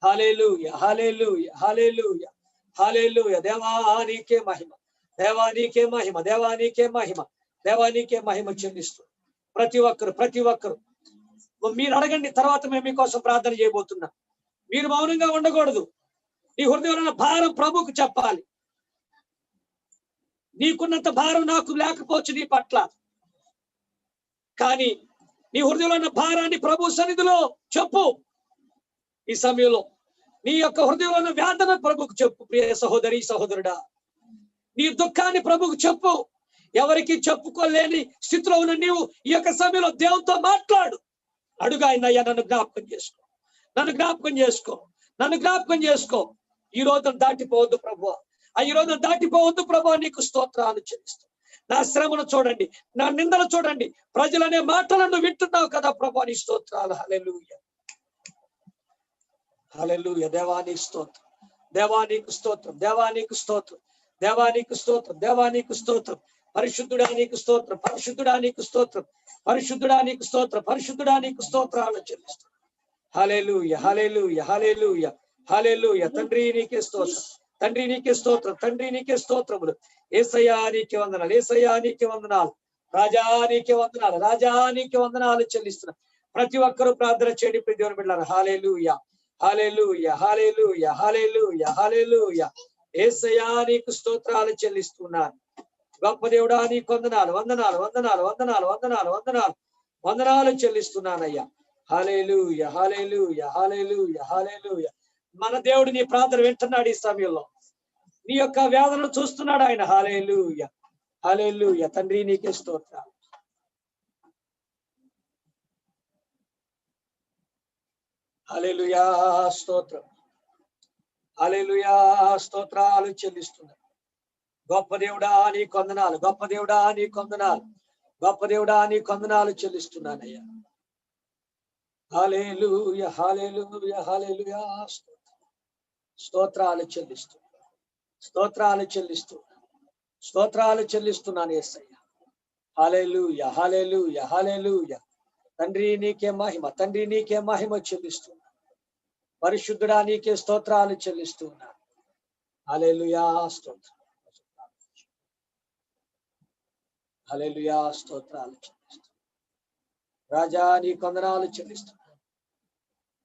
హల్లెలూయా, హల్లెలూయా, హల్లెలూయా, హల్లెలూయా. దేవానికే మహిమ, దేవానికే మహిమ, దేవానికే మహిమ, దేవానికే మహిమ చెల్లిస్తూ ప్రతి ఒక్కరు మీరు అడగండి. తర్వాత మేము మీకోసం ప్రార్థన చేయబోతున్నాం. మీరు మౌనంగా ఉండకూడదు. నీ హృదయంలో భారం ప్రభువుకు చెప్పాలి. నీకున్నంత భారం నాకు లేకపోవచ్చు నీ పట్ల, కానీ నీ హృదయంలో ఉన్న భారాన్ని ప్రభు సన్నిధిలో చెప్పు. ఈ సమయంలో నీ యొక్క హృదయంలో ఉన్న వేదన ప్రభువుకు చెప్పు. ప్రియ సహోదరి, సహోదరుడా, నీ దుఃఖాన్ని ప్రభువుకు చెప్పు. ఎవరికి చెప్పుకోలేని స్థితిలో ఉన్న నీవు ఈ యొక్క సమయంలో దేవునితో మాట్లాడు. అడుగు, ఆయనయ్యా నన్ను జ్ఞాపకం చేసుకో, నన్ను జ్ఞాపకం చేసుకో, నన్ను జ్ఞాపకం చేసుకో. ఈ రోజును దాటిపోవద్దు ప్రభువా, ఈ రోజును దాటిపోవద్దు ప్రభువా. నీకు స్తోత్రాలు చెల్లిస్తూ నా శ్రమను చూడండి, నా నిందలు చూడండి, ప్రజలనే మాటలను వింటున్నావు కదా ప్రభువా. నీ స్తోత్రాలు. హల్లెలూయా, హల్లెలూయా. దేవానికి స్తోత్రం, దేవానికి స్తోత్రం, దేవానికి స్తోత్రం, దేవానికి స్తోత్రం, దేవానికి స్తోత్రం. పరిశుద్ధుడా నీకు స్తోత్రం, పరిశుద్ధుడా నీకు స్తోత్రం, పరిశుద్ధుడా నీకు స్తోత్రం, పరిశుద్ధుడా నీకు స్తోత్రాలు చెల్లిస్తున్నాను. హల్లెలూయా, హల్లెలూయా, హల్లెలూయా, హల్లెలూయా. తండ్రి నీకే స్తోత్రం, తండ్రి నీకే స్తోత్రం, తండ్రి నీకే స్తోత్రములు. యేసయ్యా నీకే వందనాలు, యేసయ్యా నీకే వందనాలు, రాజా నీకే వందనాలు, రాజా నీకే వందనాలు చెల్లిస్తున్నాను. ప్రతి ఒక్కరూ ప్రార్థన చేయండి ప్రియ దేవుని బిడ్డలారా. హల్లెలూయా, హల్లెలూయా, హల్లెలూయా, హల్లెలూయా, హల్లెలూయా. యేసయ్యా నీకు స్తోత్రాలు చెల్లిస్తున్నాను. గొప్ప దేవుడా నీకు వందనాలు, వందనాలు, వందనాలు, వందనాలు, వందనాలు, వందనాలు, వందనాలు చెల్లిస్తున్నానయ్యా. హల్లెలూయా, హల్లెలూయా, హల్లెలూయా, హల్లెలూయా. మన దేవుడు నీ ప్రార్థన వింటున్నాడు. ఈ సమయంలో నీ యొక్క వేదనను చూస్తున్నాడు ఆయన. హల్లెలూయా, హల్లెలూయా. తండ్రి నీకే స్తోత్రాలు. హల్లెలూయా, స్తోత్రం, హల్లెలూయా, స్తోత్రాలు చెల్లిస్తున్నాడు. గొప్ప దేవుడా నీ వందనాలు, గొప్ప దేవుడా నీ వందనాలు, గొప్ప దేవుడా నీ వందనాలు చెల్లిస్తున్నానయ్యా. హల్లెలూయా, హల్లెలూయా, హల్లెలూయా. స్తోత్రాలు చెల్లిస్తూ, స్తోత్రాలు చెల్లిస్తూ, స్తోత్రాలు చెల్లిస్తున్నాను యేసయ్యా. హల్లెలూయా, హల్లెలూయా, హల్లెలూయా. తండ్రి నీకే మహిమ, తండ్రి నీకే మహిమ చెల్లిస్తున్నా. పరిశుద్ధుడా నీకే స్తోత్రాలు చెల్లిస్తున్నా. హల్లెలూయా, స్తోత్రం, హల్లెలూయా, స్తోత్రాలు చెల్లిస్తున్నా. రాజా నీ వందనాలు చెల్లిస్తున్నా.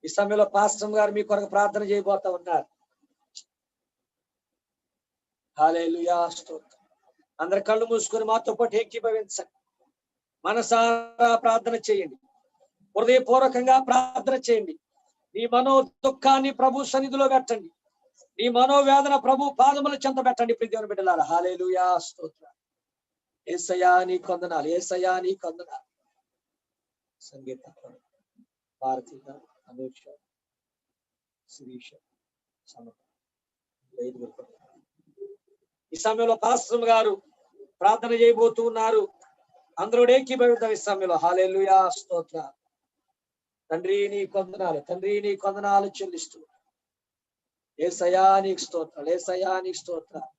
ఈ సమయంలో పాస్టర్ గారు మీ కొరకు ప్రార్థన చేయబోతా ఉన్నారు. హల్లెలూయా, స్తోత్రం. అందరి కళ్ళు మూసుకొని మాతో పాటు ఏకీభవించండి. మనసారా ప్రార్థన చేయండి, హృదయపూర్వకంగా ప్రార్థన చేయండి. నీ మనో దుఃఖాన్ని ప్రభు సన్నిధిలో పెట్టండి, నీ మనోవేదన ప్రభు పాదముల చెంత పెట్టండి. ప్రియ దేవుని బిడ్డలారా, హల్లెలూయా, స్తోత్రం. యేసయ్యా నీ వందనాలు, యేసయ్యా నీ వందనాలు. సంగీత, భారతి, అనూష, శిరీష, ఈ సమయంలో పాస్టర్ గారు ప్రార్థన చేయబోతూ ఉన్నారు. అందరూ ఏకీభవిద్దాం ఈ సమయంలో. హల్లెలూయా, స్తోత్రం. తండ్రి నీ వందనాలు, తండ్రి నీ వందనాలు చెల్లిస్తూ యేసయ్యా నీకు స్తోత్రాలు, యేసయ్యా నీకు స్తోత్రాలు.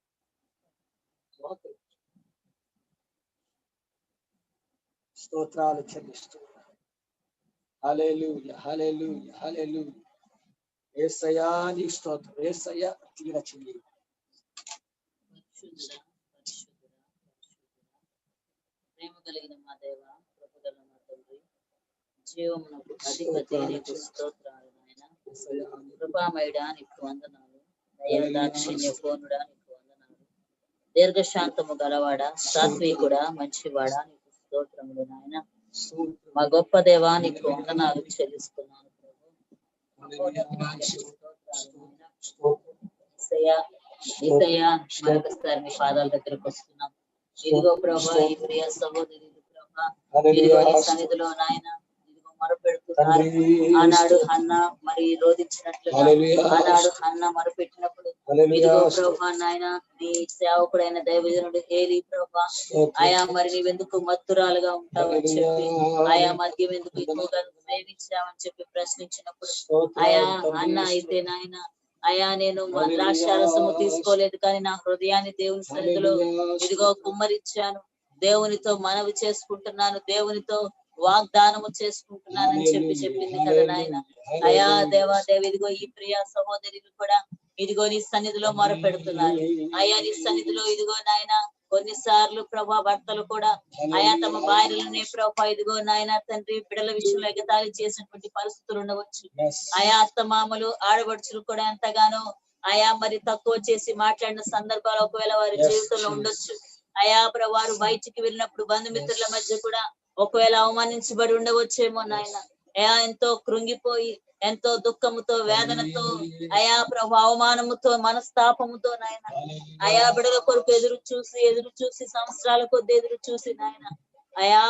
స్తోత్రాలు చెల్లిస్తున్నాను. హల్లెలూయా, హల్లెలూయా, హల్లెలూయా. యేసయ్యా నీకు స్తోత్రం, యేసయ్యా తీర చెల్లి. ప్రేమ కలిగిన మా దేవ, కృపగల మా తండ్రి, జీవమునకు అధిపతి నీకు స్తోత్రాలు నాయన. కృపామయుడా నీకు వందనాలు, దయాదాక్షిణ్య పూర్ణుడా నీకు వందనాలు, దీర్ఘశాంతము గలవాడా, సాత్వికుడా, మంచివాడా నీకు స్తోత్రములు నాయన. మా గొప్ప దేవా నీకు వందనాలు చెల్లిస్తున్నాను మరొకసారి మీ పాదాల దగ్గరకు వస్తున్నాం. ఇదిగో ప్రభా, ఈ ప్రియ సహోదరి ప్రభా, ఇదిగో నీ సన్నిధిలో నాయన ఇదిగో మొరపెడుతున్నారు. ఆనాడు హన్న మరి రోధించినట్లుగా, ఆనాడు హన్న మొరపెట్టినప్పుడు ఇదిగో ప్రభా నాయన నీ సేవకుడైన దైవజనుడు ఏలీ ప్రభా, ఆయా మరి నీవెందుకు మత్తురాలుగా ఉంటావని చెప్పి, ఆయా మద్యం ఎందుకు ఎక్కువగా సేవించావని చెప్పి ప్రశ్నించినప్పుడు, ఆయా అన్న అయితే నాయన అయా నేను ద్రాక్షారసము తీసుకోలేదు, కానీ నా హృదయాన్ని దేవుని సన్నిధిలో ఇదిగో కుమ్మరించాను, దేవునితో మనవి చేసుకుంటున్నాను, దేవునితో వాగ్దానము చేసుకుంటున్నానని చెప్పింది కదా నాయన. అయా దేవా ఇదిగో ఈ ప్రియ సహోదరులు కూడా ఇదిగో నీ సన్నిధిలో మొరపెడుతున్నారు. అయా నీ సన్నిధిలో ఇదిగో నాయన కొన్నిసార్లు ప్రభా భర్తలు కూడా ఆయా తమ భార్యలనే ప్రభా ఇదిగో నాయన తండ్రి బిడ్డల విషయంలో ఎగతాళి చేసినటువంటి పరిస్థితులు ఉండవచ్చు. ఆయా అత్తమామలు ఆడబడుచులు కూడా ఎంతగానో ఆయా మరి తక్కువ చేసి మాట్లాడిన సందర్భాలు ఒకవేళ వారి జీవితంలో ఉండొచ్చు. ఆయా వారు బయటికి వెళ్ళినప్పుడు బంధుమిత్రుల మధ్య కూడా ఒకవేళ అవమానించబడి ఉండవచ్చేమో నాయన. అయా ఎంతో కృంగిపోయి ఎంతో దుఃఖముతో వేదనతో అయా ప్రభు అవమానముతో మనస్తాపముతో నాయన అయా బిడల కొరకు ఎదురు చూసి సంవత్సరాల కొద్ది ఎదురు చూసి నాయన అయా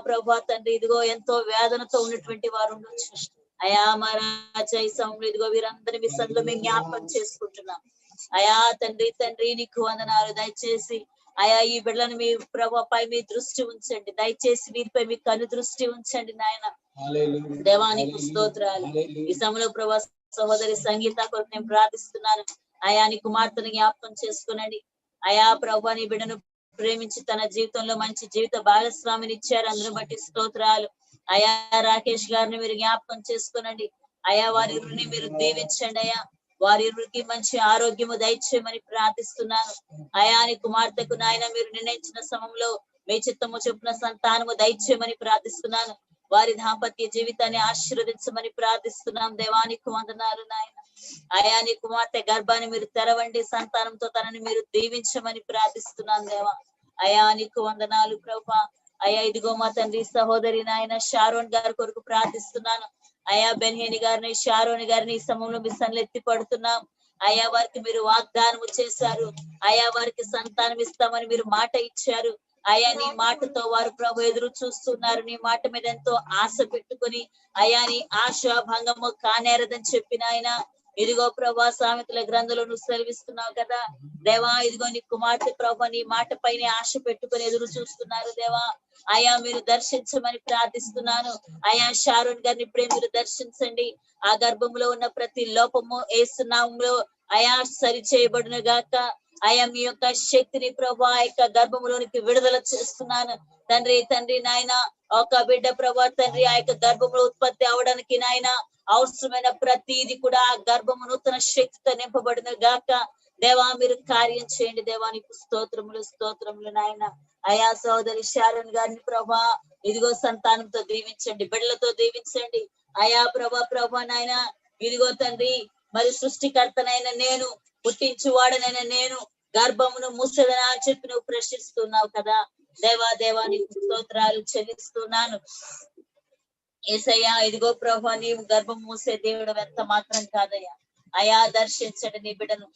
ప్రభా తండ్రి ఇదిగో ఎంతో వేదనతో ఉన్నటువంటి వారు ఉండొచ్చు. అయా మా రాజా ఈ సమయంలో ఇదిగో వీరందరి మీ సన్నిధిలో మేము జ్ఞాపకం చేసుకుంటున్నాం. అయా తండ్రి నీకు వందనాలు. దయచేసి అయా ఈ బిడ్డలను మీ ప్రభుపై మీ దృష్టి ఉంచండి, దయచేసి వీరిపై మీ కను దృష్టి ఉంచండి నాయన. దేవానికి స్తోత్రాలు. ఈ సమయంలో ప్రభా సహోదరి సంగీత కొరకు నేను ప్రార్థిస్తున్నాను. అయా నీ కుమార్తెను జ్ఞాపకం చేసుకునండి. అయా ప్రభా నీ బిడ్డను ప్రేమించి తన జీవితంలో మంచి జీవిత భాగస్వామిని ఇచ్చారు, అందును బట్టి స్తోత్రాలు. అయా రాకేష్ గారిని మీరు జ్ఞాపకం చేసుకునండి. అయా వారి ఇరుని మీరు దీవించండి. అయా వారి ఇరుకి మంచి ఆరోగ్యము దయచేయమని ప్రార్థిస్తున్నాను. అయా నీ కుమార్తెకు నాయన మీరు నిర్ణయించిన సమయంలో మీ చిత్తము చొప్పున సంతానము దయచేయమని ప్రార్థిస్తున్నాను. వారి దాంపత్య జీవితాన్ని ఆశీర్వదించమని ప్రార్థిస్తున్నాం. దేవానికి వందనాలు నాయన. అయా నీ కుమార్తె గర్భాన్ని మీరు తెరవండి, సంతానంతో తనని మీరు దీవించమని ప్రార్థిస్తున్నాం దేవా. అయా నీకు వందనాలు ప్రభా. అయా ఇదిగో మా తండ్రి సహోదరి నాయన షారోన్ గారి కొరకు ప్రార్థిస్తున్నాను. అయా బెన్హేని గారిని షారోన్ గారిని ఈ సమయంలో మీ సన్నిధిలో ఎత్తి పడుతున్నాం. అయా వారికి మీరు వాగ్దానము చేశారు. అయా వారికి సంతానం ఇస్తామని మీరు మాట ఇచ్చారు. అయా నీ మాటతో వారు ప్రభు ఎదురు చూస్తున్నారు. నీ మాట మీద ఎంతో ఆశ పెట్టుకుని అయా నీ ఆశ భంగము కానేరదని చెప్పిన ఆయన ఇదిగో ప్రభా సామెతల గ్రంథంలో నువ్వు సెలవిస్తున్నావు కదా దేవా. ఇదిగో నీ కుమార్తె ప్రభా నీ మాట పైన ఆశ పెట్టుకుని ఎదురు చూస్తున్నారు దేవా. అయా మీరు దర్శించమని ప్రార్థిస్తున్నాను. అయా షారోన్ గారిని ఇప్పుడే మీరు దర్శించండి. ఆ గర్భంలో ఉన్న ప్రతి లోపము యేసు నామములో అయా సరి చేయబడును గాక. అయా మీ యొక్క శక్తిని ప్రభా ఆ యొక్క గర్భంలోనికి విడుదల చేస్తున్నాను తండ్రి నాయన. ఒక బిడ్డ ప్రభా తండ్రి ఆ యొక్క గర్భంలో ఉత్పత్తి అవడానికి నాయన అవసరమైన ప్రతిది కూడా ఆ గర్భము నూతన శక్తితో నింపబడిన గాక. దేవా మీరు కార్యం చేయండి. దేవానికి స్తోత్రములు నాయన. అయా సోదరి షారోన్ గారిని ప్రభా ఇదిగో సంతానంతో దీవించండి, బిడ్డలతో దీవించండి. అయా ప్రభా నాయన ఇదిగో తండ్రి మరి సృష్టికర్తనైన నేను పుట్టించువాడనైనా నేను గర్భమును మూసేదనా అని చెప్పి నువ్వు ప్రశ్నిస్తున్నావు కదా దేవానికి స్తోత్రాలు చెల్లిస్తున్నాను. యేసయ్యా ఇదిగో ప్రభా నీవు గర్భం మూసే దేవుడు ఎంత మాత్రం కాదయ్యా. అయా దర్శించండి నీ బిడ్డను.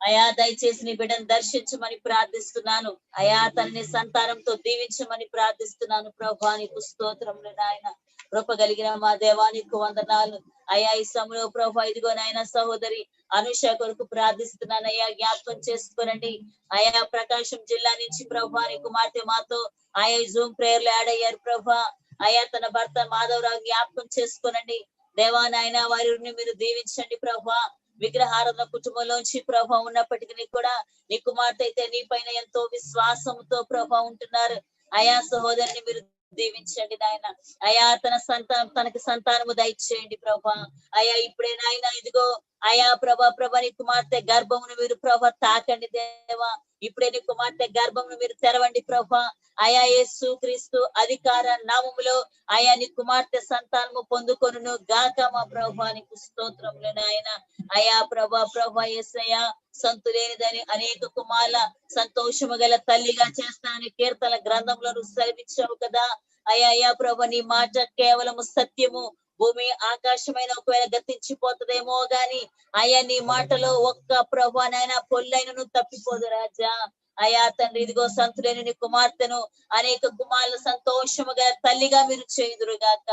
అయా దయచేసి నీ బిడ్డను దర్శించమని ప్రార్థిస్తున్నాను. అయా తనని సంతానంతో దీవించమని ప్రార్థిస్తున్నాను. ప్రభా నీకు స్తోత్రములు నాయన. కృప కలిగిన మా దేవానికి వందనాలు. అయా ఈ సమయంలో ప్రభా ఇదిగో నాయన సహోదరి అనుష కొరకు ప్రార్థిస్తున్నాను. అయ్యా జ్ఞాపకం చేసుకోనండి. అయా ప్రకాశం జిల్లా నుంచి ప్రభా నీ కుమార్తె మాతో ఆయా జూమ్ ప్రేయర్లు యాడ్ అయ్యారు ప్రభా. అయా తన భర్త మాధవరావు జ్ఞాపకం చేసుకోనండి దేవా నాయన. వారిని మీరు దీవించండి ప్రభా. విగ్రహారాధన కుటుంబంలోంచి ప్రభా ఉన్నప్పటికీ కూడా నీ కుమార్తె అయితే నీ పైన ఎంతో విశ్వాసంతో ప్రభా ఉంటున్నారు. అయా సహోదరిని మీరు దీవించండి నాయన. అయా తనకి సంతానము దయచేయండి ప్రభా. అయా ఇప్పుడే నాయన ఇదిగో అయా ప్రభా నీ కుమార్తె గర్భమును మీరు ప్రభా తాకండి దేవా. ఇప్పుడే నీ కుమార్తె గర్భమును మీరు తెరవండి ప్రభా. అయా యేసు క్రీస్తు అధికార నామములో అయా నీ కుమార్తె సంతానము పొందుకొనును గాక మా ప్రభా. నీకు స్తోత్రములు నాయన. అయా ప్రభా యేసయ్యా సంతులేనిదని అనేక కుమార్ల సంతోషము గల తల్లిగా చేస్తానని కీర్తన గ్రంథంలో నువ్వు సెలవిచ్చావు కదా. అయ్యా ప్రభా నీ మాట కేవలము సత్యము. భూమి ఆకాశమైన ఒకవేళ గతించిపోతుందేమో గాని అయ్యా నీ మాటలో ఒక్క ప్రభా నాయన పొల్లైనను తప్పిపోదు రాజా. అయా తండ్రి ఇదిగో సంతులేని నీ కుమార్తెను అనేక కుమారుల సంతోషముగా తల్లిగా మీరు చేయుదురుగాక.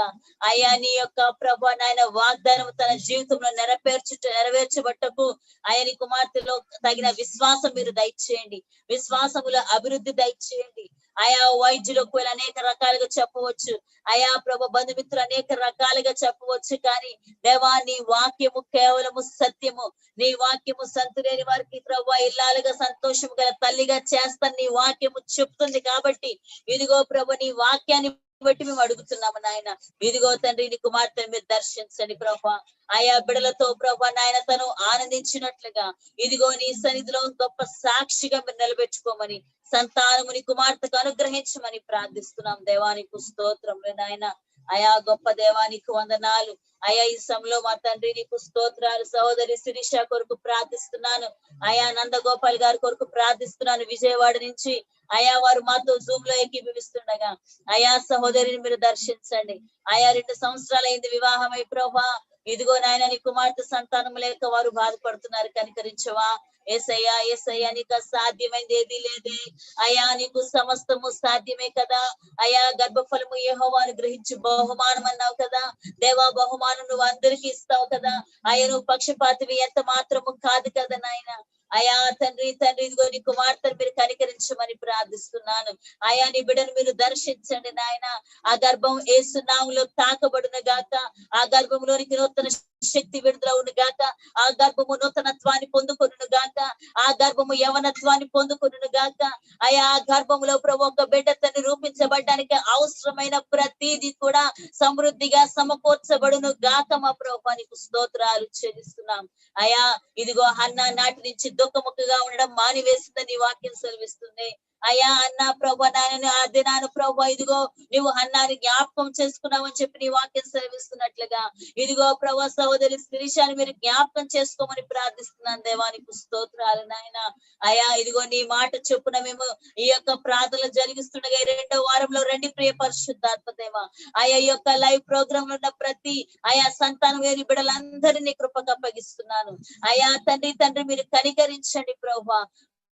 అయా నీ యొక్క ప్రభా నాయన వాగ్దానం తన జీవితంలో నెరవేర్చబట్టకు అయా నీ కుమార్తెలో తగిన విశ్వాసం మీరు దయచేయండి. విశ్వాసములో అభివృద్ధి దయచేయండి. ఆయా వైద్యులకు అనేక రకాలుగా చెప్పవచ్చు. అయా ప్రభు బంధుమిత్రులు అనేక రకాలుగా చెప్పవచ్చు. కానీ దేవా నీ వాక్యము కేవలము సత్యము. నీ వాక్యము సంతులేని వారికి ప్రభు ఇల్లాలుగా సంతోషము గల తల్లిగా చేస్తాను నీ వాక్యము చెప్తుంది. కాబట్టి ఇదిగో ప్రభు నీ వాక్యాన్ని బట్టి మేము అడుగుతున్నాము నాయన. ఇదిగో తండ్రి నీ కుమార్తెను మీరు దర్శించండి ప్రభా. ఆయా బిడలతో ప్రభా నాయన తను ఆనందించినట్లుగా ఇదిగో నీ సన్నిధిలో గొప్ప సాక్షిగా మీరు నిలబెట్టుకోమని సంతానము నీ కుమార్తెకు అనుగ్రహించమని ప్రార్థిస్తున్నాం. దేవానికి స్తోత్రములు నాయన. అయా గొప్ప దేవానికి వందనాలు. అయా ఈ సమయంలో మా తండ్రి నీకు స్తోత్రాలు. సహోదరి శిరీష కొరకు ప్రార్థిస్తున్నాను. అయా నందగోపాల్ గారి కొరకు ప్రార్థిస్తున్నాను విజయవాడ నుంచి. అయా వారు మాతో జూమ్ లో ఏకీభవిస్తుండగా అయా సహోదరిని మీరు దర్శించండి. ఆయా 2 సంవత్సరాలైంది వివాహమై ప్రభా. ఇదిగో నాయన నీ కుమార్తె సంతానం లేక వారు బాధపడుతున్నారు. కనికరించవా ఏసయ్యా నీకు సాధ్యమైంది ఏది లేదే. అయా నీకు సమస్తము సాధ్యమే కదా. అయా గర్భఫలము యెహోవాను గ్రహించి బహుమానం అన్నావు కదా. దేవా బహుమానం నువ్వు అందరికి ఇస్తావు కదా. అయ్యా నువ్వు పక్షపాతివి ఎంత మాత్రము కాదు కదా నాయన. అయా తండ్రి ఇదిగో నీ కుమార్తెను మీరు కనికరించమని ప్రార్థిస్తున్నాను. అయా నీ బిడ్డను మీరు దర్శించండి నాయన. ఆ గర్భం యేసు నామములో తాకబడును గాక. ఆ గర్భంలోనికి నూతన శక్తి విడుదల అవును గాక. ఆ గర్భము నూతనత్వాన్ని పొందుకొనును గాక. ఆ గర్భము యవనత్వాన్ని పొందుకొనును గాక. అయా ఆ గర్భములో ప్రభు ఒక బిడ్డ తను రూపించబడ్డానికి అవసరమైన ప్రతిదీ కూడా సమృద్ధిగా సమకూర్చబడును గాక. మా ప్రభు నీకు స్తోత్రాలు చెల్లిస్తున్నాం. అయా ఇదిగో హన్నా నాటి నుంచి దుఃఖముఖగా ఉండడం మానివేసిందని వాక్యం సెలవిస్తుంది. అయా అన్నా ప్రభు నాయన ఆ దినాను ప్రభు ఇదిగో నువ్వు అన్నాని జ్ఞాపకం చేసుకున్నావని చెప్పి నీ వాక్యం సెలవిస్తున్నట్లుగా ఇదిగో ప్రభు సహోదరి శిరీషాన్ని మీరు జ్ఞాపకం చేసుకోమని ప్రార్థిస్తున్నాను. దేవానికి స్తోత్రాలు నాయన. అయా ఇదిగో నీ మాట చొప్పున మేము ఈ యొక్క ప్రార్థనలు జరిగిస్తుండగా 2వ వారంలో రండి ప్రియ పరిశుద్ధాత్మ దేవ. ఆయా ఈ యొక్క లైవ్ ప్రోగ్రామ్ లో ఉన్న ప్రతి ఆయా సంతానం వేరి బిడ్డలందరినీ కృపకు అప్పగిస్తున్నాను. అయా తండ్రి మీరు కనికరించండి ప్రభా.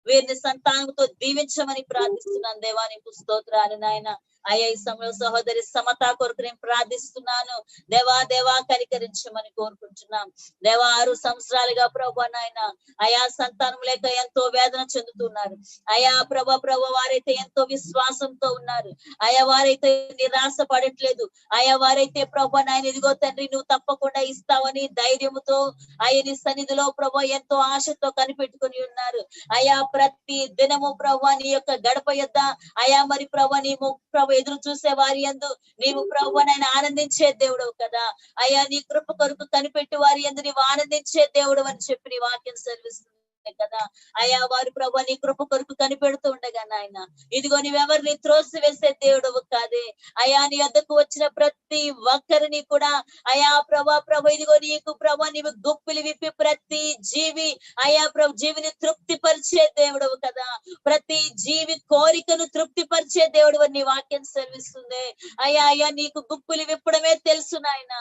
వీరిని సంతానంతో దీవించమని ప్రార్థిస్తున్నాను. దేవానికి స్తోత్రాలు నాయన. అయ్యా ఈ సమయంలో సహోదరి సమత కొరకు నేను ప్రార్థిస్తున్నాను. దేవా కనికరించమని కోరుకుంటున్నాం. 6 సంవత్సరాలుగా ప్రభా నాయన అయా సంతానం లేక ఎంతో వేదన చెందుతున్నారు. అయా ప్రభా వారైతే ఎంతో విశ్వాసంతో ఉన్నారు. అయా వారైతే నిరాశ పడట్లేదు. అయా వారైతే ప్రభా నాయన ఇదిగో తండ్రి నువ్వు తప్పకుండా ఇస్తావని ధైర్యముతో నీ సన్నిధిలో ప్రభా ఎంతో ఆశతో కనిపెట్టుకుని ఉన్నారు. అయా ప్రతి దినము ప్రభా నీ యొక్క గడప యొద్ద అయా మరి ప్రభా నీ ప్రభు ఎదురు చూసే వారి యందు నీవు ప్రభు నైనా ఆనందించే దేవుడు కదా. అయ్యా నీ కృప కొరకు కనిపెట్టి వారి యందు నీవు ఆనందించే దేవుడు అని చెప్పి నీ వాక్యం సెలవిస్తుంది కదా. అయా వారు ప్రభు నీ కృప కొరకు కనిపెడుతూ ఉండగా నాయన ఇదిగో నీవెవరిని త్రోసి వేసే దేవుడు కాదే. అయా నీ వద్దకు వచ్చిన ప్రతి ఒక్కరిని కూడా అయా ప్రభా ఇదిగో నీకు ప్రభా నీవు గుప్పిలి విప్పి ప్రతి జీవి అయా ప్రభు జీవిని తృప్తి పరిచే దేవుడు కదా. ప్రతి జీవి కోరికను తృప్తి పరిచే దేవుడు నీ వాక్యం సెలవిస్తుంది. అయా నీకు గుప్పులు విప్పడమే తెలుసు నాయన.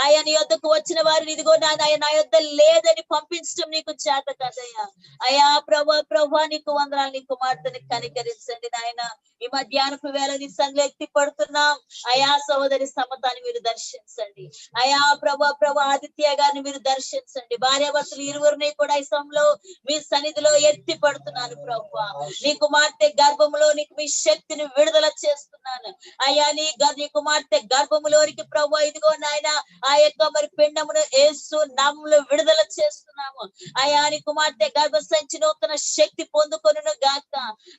అయా నీ యొద్దకు వచ్చిన వారిని ఇదిగో నా యొద్ద లేదని పంపించడం నీకు చేత కదయ్యా. అయా ప్రభా నీకు వందనాలు. నీ కుమార్తెని కనికరించండి నాయన. ఈ మధ్యాహ్నపు వేళ నీ సంఘం ఎత్తి పడుతున్నాం. అయా సహోదరి సమతాన్ని మీరు దర్శించండి. అయా ప్రభా ఆదిత్య గారిని మీరు దర్శించండి. భార్యాభర్తలు ఇరువురిని కూడా ఈ సమయంలో మీ సన్నిధిలో ఎత్తి పడుతున్నాను ప్రభా. నీ కుమార్తె గర్భంలో నీకు మీ శక్తిని విడుదల చేస్తున్నాను. అయ్యా నీ కుమార్తె గర్భములోనికి ప్రభా ఇదిగో నాయన ఆ యొక్క మరి పిండమును యేసు నామములో విడుదల చేస్తున్నాము. అయా నీ కుమార్తె గర్భసంచి నూతన శక్తి పొందుకొనును గాక.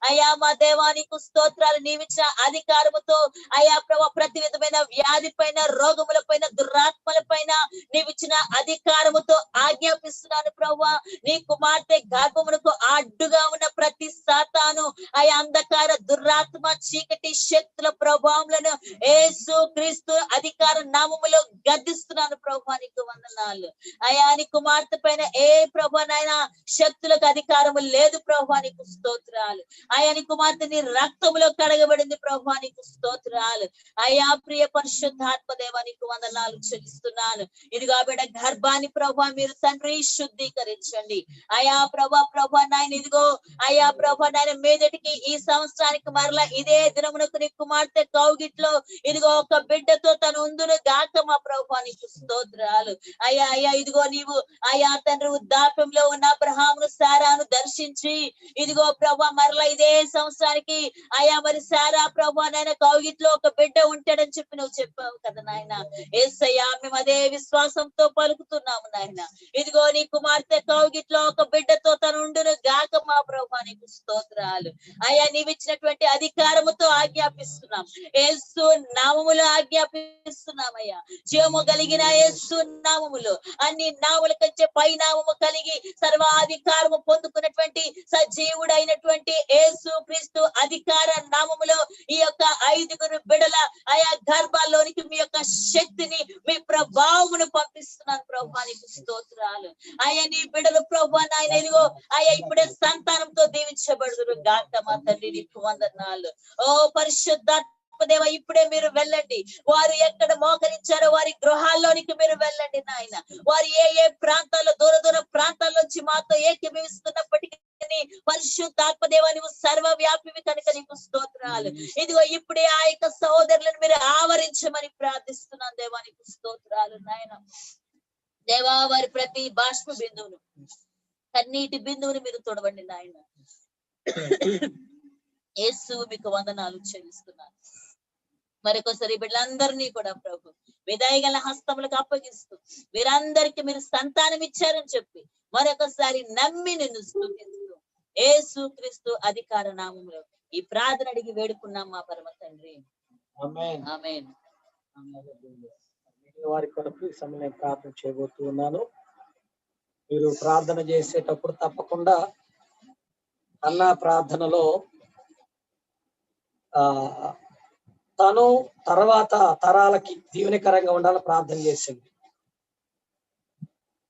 అయా మా దేవానికి స్తోత్రాలు. నీవిచ్చిన అధికారముతో అయా ప్రభా ప్రతి విధమైన వ్యాధి పైన, రోగముల పైన, దురాత్మల పైన నీవిచ్చిన అధికారముతో ఆజ్ఞాపిస్తున్నాను ప్రభా. నీ కుమార్తె గర్భమునకు అడ్డుగా ఉన్న ప్రతి సాతాను, అయా అంధకార, దురాత్మ, చీకటి శక్తుల ప్రభావములను యేసు క్రీస్తు అధికార నామములో గద్దిస్తున్నాను ప్రభా. నీకు వందనాలు. అయా నీ కుమార్తె పైన ఏ ప్రభా నాయనా శక్తులకు అధికారము లేదు ప్రభా. నీకు స్తోత్రాలు. అయా నీ కుమార్తె నీ రక్తములో కడగబడింది ప్రభా. నీకు స్తోత్రాలు. అయా ప్రియ పరిశుద్ధాత్మ దేవా నీకు వందనాలు చెల్లిస్తున్నాను. ఇదిగా బిడ్డ గర్భాన్ని ప్రభా మీరు తండ్రి శుద్ధీకరించండి. అయా ప్రభా నాయన ఇదిగో అయా ప్రభా నాయన మీదటికి ఈ సంవత్సరానికి మరలా ఇదే దినమునకు నీ కుమార్తె కౌగిట్లో ఇదిగో ఒక బిడ్డతో తను ఉందును గాక మా ప్రభా. నీకు స్తోత్రాలు. అయా ఇదిగో నీవు అయా తండ్రి వృద్ధాప్యంలో ఉన్న అబ్రహామును, సారాను దర్శించి ఇదిగో ప్రభా మరలా ఇదే సంవత్సరానికి అయా మరి సారా ప్రభా నాయన కౌగిట్లో ఒక బిడ్డ ఉంటాడని చెప్పి నువ్వు చెప్పావు కదా నాయన. యేసయ్యా మేము అదే విశ్వాసంతో పలుకుతున్నాము నాయన. ఇదిగో నీ కుమార్తె కౌగిట్లో ఒక బిడ్డతో తను ఉండును గాక మా ప్రభా. నీకు స్తోత్రాలు. అయ్యా నీవిచ్చినటువంటి అధికారముతో ఆజ్ఞాపిస్తున్నాం. యేసు నామములో ఆజ్ఞాపిస్తున్నామయ్యా. జీవము కలిగిన యేసు నామములో అన్ని నామముల కంటే పై నామము కలిగి సర్వాధికారము పొందుకున్నటువంటి సజీవుడైనటువంటి యేసు క్రీస్తు అధికార నామములో ఈ యొక్క 5 బిడల ఆయా గర్భాల్లోనికి మీ యొక్క శక్తిని, మీ ప్రభావమును పంపిస్తున్నాను ప్రభా. నీకు స్తోత్రాలు. ఆయా నీ బిడలు ప్రభా నాయన ఇదిగో ఆయా ఇప్పుడే సంతానంతో దీవించబడుదురు గాక మా తండ్రి. నీకు వందనాలు. ఓ పరిశుద్ధాత్మ దేవ ఇప్పుడే మీరు వెళ్ళండి. వారు ఎక్కడ మోకరించారో వారి గృహాల్లోనికి మీరు వెళ్ళండి నాయన. వారు ఏ ప్రాంతాల్లో దూర ప్రాంతాల్లోంచి మాతో ఏకీభవిస్తున్నప్పటికీ పరిశుద్ధాత్మ దేవ నువ్వు సర్వవ్యాపివి కనుక నీకు స్తోత్రాలు. ఇదిగో ఇప్పుడే ఆ యొక్క సహోదరులను మీరు ఆవరించమని ప్రార్థిస్తున్నాను దేవా. నీకు స్తోత్రాలు నాయన. దేవా వారి ప్రతి బాష్ప బిందువును, కన్నీటి బిందువుని మీరు తొడవండి నాయన. యేసు మీకు వందనాలు చెల్లిస్తున్నాను. మరొకసారి బిడ్డలందరినీ కూడా ప్రభు విదాయగల హస్తములకు అప్పగిస్తూ వీరందరికీ మీరు సంతానం ఇచ్చారని చెప్పి మరొకసారి నమ్మి నిన్ను స్తుతిస్తూ యేసు క్రీస్తు అధికార నామములో ఈ ప్రార్థన అడిగి వేడుకున్నాం మా పరమ తండ్రి. ఆమేన్. ఆమేన్. వారి కొరకు ఈ సమయం ప్రార్థన చేయబోతున్నాను. మీరు ప్రార్థన చేసేటప్పుడు తప్పకుండా అన్న ప్రార్థనలో తను తర్వాత తరాలకి దీవెనకరంగా ఉండాలని ప్రార్థన చేసింది.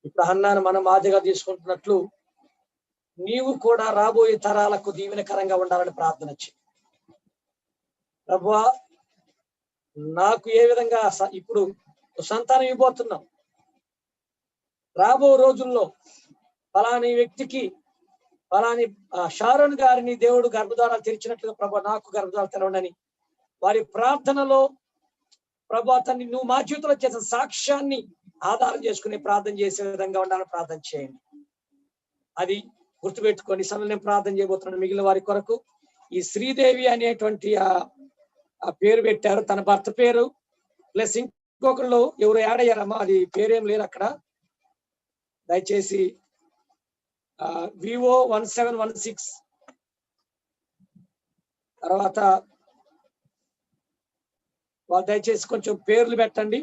ఇప్పుడు అన్నాను మనం ఆదిగా తీసుకుంటున్నట్లు నీవు కూడా రాబోయే తరాలకు దీవెనకరంగా ఉండాలని ప్రార్థన చేయి. ప్రభువా నాకు ఏ విధంగా ఇప్పుడు సంతానం ఇవ్వబోతున్నాం, రాబో రోజుల్లో ఫలాని వ్యక్తికి ఫలాని షారోన్ గారిని దేవుడు గర్భద్వారాలు తెరిచినట్లుగా ప్రభా నాకు గర్భద్వారాలు తెరవండి వారి ప్రార్థనలో ప్రభా తన్ని నువ్వు మా జీవితంలో చేసిన సాక్ష్యాన్ని ఆధారం చేసుకుని ప్రార్థన చేసే విధంగా ఉండాలని ప్రార్థన చేయండి. అది గుర్తుపెట్టుకొని సమయం ప్రార్థన చేయబోతున్నాను. మిగిలిన వారి కొరకు ఈ శ్రీదేవి అనేటువంటి ఆ పేరు పెట్టారు, తన భర్త పేరు ప్లస్ ఇంకొకళ్ళు ఎవరు యాడ్ అయ్యారమ్మా, అది పేరేం లేదు అక్కడ. దయచేసి వివో 1716 తర్వాత వాళ్ళు దయచేసి కొంచెం పేర్లు పెట్టండి.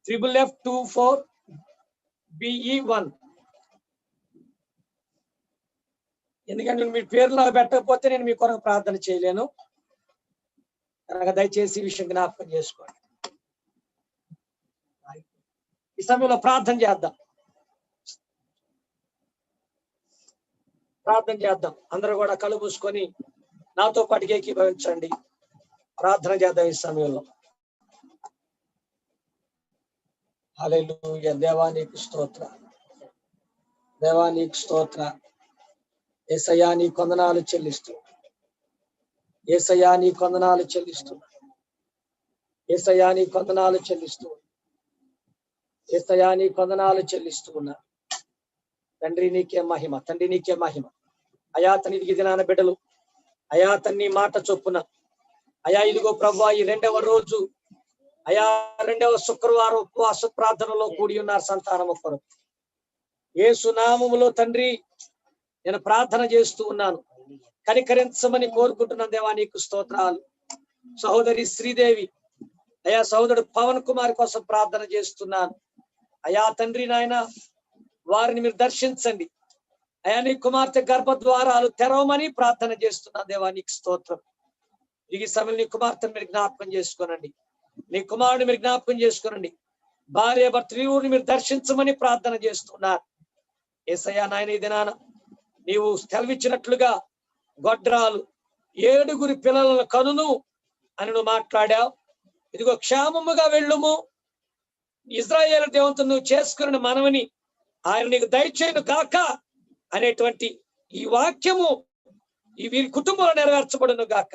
FFF24BE1. ఎందుకంటే మీ పేర్లు పెట్టకపోతే నేను మీ కొరకు ప్రార్థన చేయలేను కనుక దయచేసి ఈ విషయం జ్ఞాపకం చేసుకోండి. ఈ సమయంలో ప్రార్థన చేద్దాం. అందరూ కూడా కళ్ళు మూసుకొని నాతో పాటు ఏకీభవించండి. ప్రార్థన చేద్దాం ఈ సమయంలో. హల్లెలూయా. దేవానికి స్తోత్ర, దేవానికి స్తోత్ర. యేసయ్యా నీ వందనాలు చెల్లిస్తూ, యేసయ్యా నీ వందనాలు చెల్లిస్తూ, యేసయ్యా నీ వందనాలు చెల్లిస్తూ, యేసయ్యా నీ వందనాలు చెల్లిస్తూ ఉన్నా. తండ్రి నీకే మహిమ, తండ్రి నీకే మహిమ. అయా తనికి దినాన బిడ్డలు అయా తన్ని మాట చొప్పున అయా ఇదిగో ప్రభువా ఈ 2వ రోజు అయా 2వ శుక్రవారం ఉపవాస ప్రార్థనలో కూడి ఉన్నారు సంతానము కొరకు. యేసు నామములో తండ్రి నేను ప్రార్థన చేస్తూ ఉన్నాను. కనికరించమని కోరుకుంటున్నాను దేవా, నీకు స్తోత్రాలు. సహోదరి శ్రీదేవి, అయా సహోదరుడు పవన్ కుమార్ కోసం ప్రార్థన చేస్తున్నాను. అయా తండ్రి నాయన, వారిని మీరు దర్శించండి. అయా నీ కుమార్తె గర్భద్వారాలు తెరవమని ప్రార్థన చేస్తున్నాను దేవా, నీకు స్తోత్రం. ఈ సమయంలో నీ కుమార్తెను మీరు జ్ఞాపకం చేసుకోనండి, నీ కుమారుని మీరు జ్ఞాపకం చేసుకోనండి. భార్య భర్తని మీరు దర్శించమని ప్రార్థన చేస్తున్నారు. యేసయ్యా నాయన, ఈ దినాన నీవు సెలవిచ్చినట్లుగా గొడ్రాలు 7 పిల్లలను కనును అని నువ్వు మాట్లాడావు. ఇదిగో క్షేమముగా వెళ్ళుము, ఇజ్రాయేలు దేవునితో నువ్వు చేసుకున్న మనవని ఆయన నీకు దయచేయను కాక అనేటువంటి ఈ వాక్యము ఈ వీరి కుటుంబంలో నెరవేర్చబడును గాక.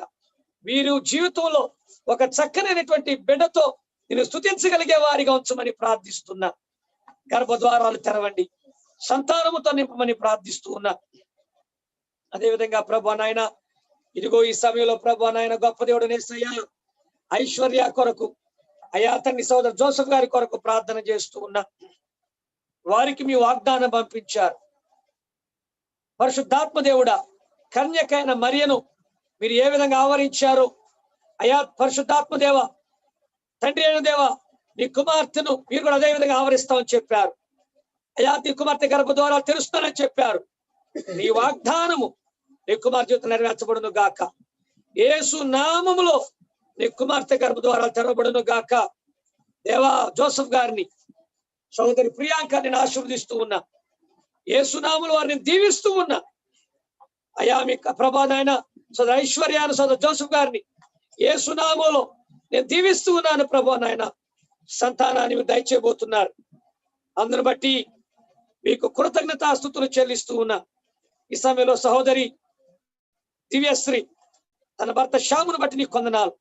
వీరు జీవితంలో ఒక చక్కనైనటువంటి బిడ్డతో నేను స్తుతించగలిగే వారిగా ఉంచమని ప్రార్థిస్తున్నా. గర్భద్వారాలు తెరవండి, సంతానముతో నింపమని ప్రార్థిస్తూ ఉన్నా. అదేవిధంగా ప్రభు నాయన, ఇదిగో ఈ సమయంలో ప్రభు నాయన గొప్ప దేవుడు యేసయ్యా, ఐశ్వర్య కొరకు, అయా తండ్రి సోదరు జోసెఫ్ గారి కొరకు ప్రార్థన చేస్తూ ఉన్నా. వారికి మీ వాగ్దానం పంపించారు. పరిశుద్ధాత్మ దేవుడా, కన్యకైన మరియను మీరు ఏ విధంగా ఆవరించారు అయా పరిశుద్ధాత్మ దేవ, తండ్రి అయిన దేవ, నీ కుమార్తెను మీరు కూడా అదే విధంగా ఆవరిస్తామని చెప్పారు. అయా నీ కుమార్తె గర్భ ద్వారా తెలుస్తానని చెప్పారు. నీ వాగ్దానము నీ కుమార్తె జీవితం నెరవేర్చబడును గాక. యేసు నామములో నీ కుమార్తె గర్భ ద్వారా తెరవబడును గాక. దేవా, జోసెఫ్ గారిని, సోదరి ప్రియాంక నేను ఆశీర్వదిస్తూ ఉన్నా. యేసు నామములో వారిని దీవిస్తూ ఉన్నా. అయా మీ ప్రభా నాయన, సోదరు ఐశ్వర్యాను, సోదరు జోసెఫ్ గారిని యేసు నామములో నేను దీవిస్తూ ఉన్నాను. ప్రభా నాయన, సంతానాన్ని మీరు దయచేయబోతున్నారు. అందును బట్టి మీకు కృతజ్ఞతాస్తుతులు చెల్లిస్తూ ఉన్నా. ఈ సమయంలో సహోదరి దివ్యశ్రీ తన భర్త శ్యామును బట్టి నీకు కొందనాలు.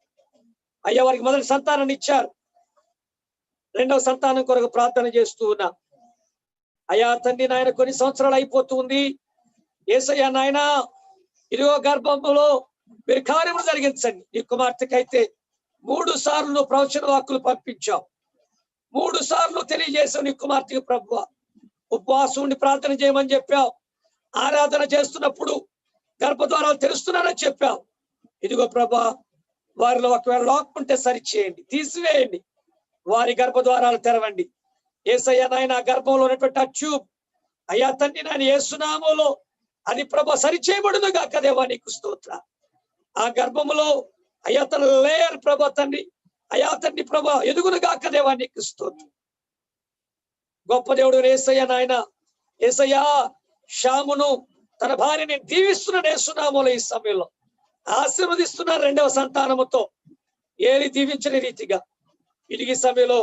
అయ్యా, వారికి మొదటి సంతానాన్ని ఇచ్చారు. 2వ సంతానం కొరకు ప్రార్థన చేస్తూ ఉన్నా. అయ్యా తండ్రి నాయన, కొన్ని సంవత్సరాలు అయిపోతూ ఉంది. యేసయ్యా నాయన, ఇదిగో గర్భంలో మీరు కార్యములు జరిగించండి. నీ కుమార్తెకైతే 3 సార్లు ప్రవచన వాక్కులు పంపించావు, 3 సార్లు తెలియజేసావు. నీ కుమార్తెకు ప్రభువా, ఉపవాసం ఉండి ప్రార్థన చేయమని చెప్పావు. ఆరాధన చేస్తున్నప్పుడు గర్భద్వారాలు తెలుస్తున్నానని చెప్పావు. ఇదిగో ప్రభా, వారిలో ఒకవేళ లోపం ఉంటే సరిచేయండి, తీసివేయండి. వారి గర్భద్వారాలు తెరవండి. యేసయ్య నాయన, గర్భంలో ఉన్నటువంటి ట్యూబ్ అయ్యా తండ్రి నాయన యేసునామములో అది ప్రభా సరిచేయబడును గాక. దేవా నీకు స్తోత్ర. ఆ గర్భములో అయ్యా తన లేయర్ ప్రభా తండ్రి, అయ్యా తండ్రి ప్రభా ఎదుగును గాక. దేవా నీకు స్తోత్రం. గొప్ప దేవుడు యేసయ్య నాయన, యేసయ్యా శ్యామును తన భార్యని దీవిస్తున్నాడు యేసునామములో. ఈ సమయంలో ఆశీర్వదిస్తున్నారు 2వ సంతానముతో, ఏలి దీవించని రీతిగా. ఇది ఈ సమయంలో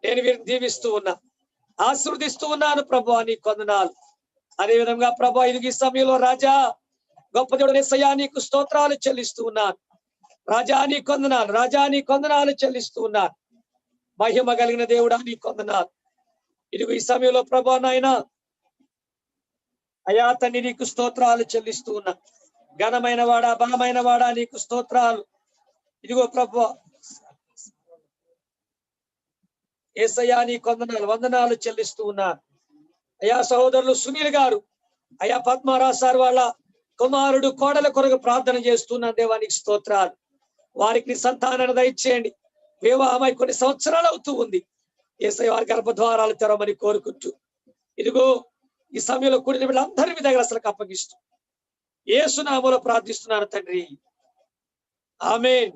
నేను వీరిని దీవిస్తూ ఉన్నా, ఆశీర్వదిస్తూ ఉన్నాను. ప్రభువా నీ కొందనాలు. అదేవిధంగా ప్రభా, ఇది ఈ సమయంలో రాజా, గొప్ప దేవుడు యేసయ్యా నీకు స్తోత్రాలు చెల్లిస్తూ ఉన్నాను. రాజా నీ కొందనాలు, రాజా నీ కొందనాలు చెల్లిస్తూ ఉన్నాను. మహిమ కలిగిన దేవుడా నీ కొందనాలు. ఇదిగో ఈ సమయంలో ప్రభా నాయన, అయా తండ్రి నీకు స్తోత్రాలు చెల్లిస్తూ ఉన్నా. ఘనమైన వాడా, బలమైన వాడా నీకు స్తోత్రాలు. ఇదిగో ప్రభు యేసయ్యా నీ కొందనాలు, వందనాలు చెల్లిస్తూ ఉన్నారు. అయా సహోదరులు సునీల్ గారు, అయా పద్మరాజ్ సార్ వాళ్ళ కుమారుడు కోడల కొరకు ప్రార్థన చేస్తున్నా. దేవానికి స్తోత్రాలు. వారికి సంతానాన్ని దయచేయండి. వివాహమై కొన్ని సంవత్సరాలు అవుతూ ఉంది. యేసయ్య వారి గర్భద్వారాలు తెరవమని కోరుకుంటూ, ఇదిగో ఈ సమయంలో కూడిన వీళ్ళందరి మీ దగ్గర అసలు అప్పగిస్తూ యేసు నామములో ప్రార్థిస్తున్నాను తండ్రి. ఆమేన్,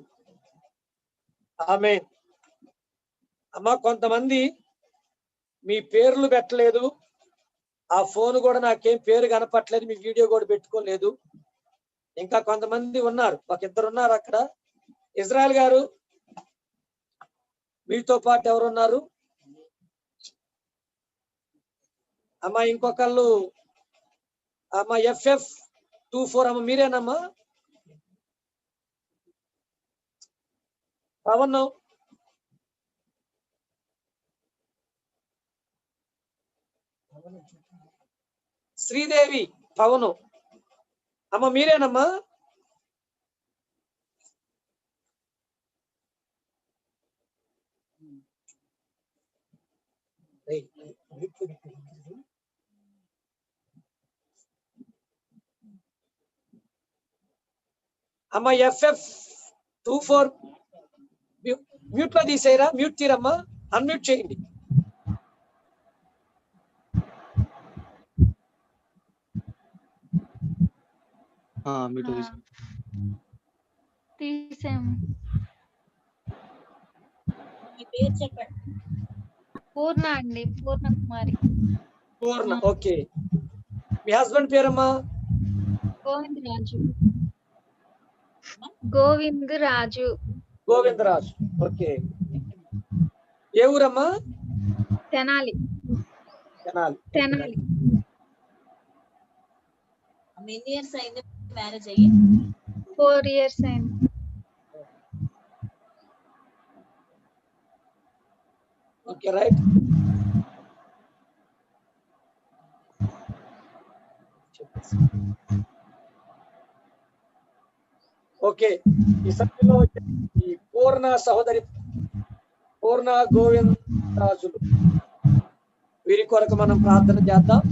ఆమేన్. అమ్మా, కొంతమంది మీ పేర్లు పెట్టలేదు, ఆ ఫోన్ కూడా నాకేం పేరు కనపట్లేదు, మీ వీడియో కూడా పెట్టుకోలేదు. ఇంకా కొంతమంది ఉన్నారు, ఒక 2 ఉన్నారు అక్కడ. ఇజ్రాయెల్ గారు, మీతో పాటు ఎవరున్నారు అమ్మా? ఇంకొకళ్ళు అమ్మా FF24 అమ్మ, మీరేనమ్మా? పవన్, శ్రీదేవి, పవను అమ్మ మీరేనమ్మా? అమ్మ FF24 మ్యూట్ లో తీసేయరా, మ్యూట్ తీరమ్మా, అన్మ్యూట్ చేయండి. తీసాము. మీ పేరు చెప్పండి. పూర్ణ అండి, పూర్ణ కుమారి. పూర్ణ, ఓకే. మీ హస్బెండ్ పేరమ్మా? గోవింద్ రాజు. గోవింద్ రాజు. గోవిందరాజు, ఓకే. ఏ ఊరమ్మా? తెనాలి. తెనాలి. తెనాలి. ఎన్ని ఇయర్స్ అయింది మ్యారేజ్ అయ్యి? 4 years అయింది. Okay, right. ఓకే, ఈ సమయంలో ఈ పూర్ణ సహోదరి పూర్ణ గోవింద్ రాజులు వీరి కొరకు మనం ప్రార్థన చేద్దాం.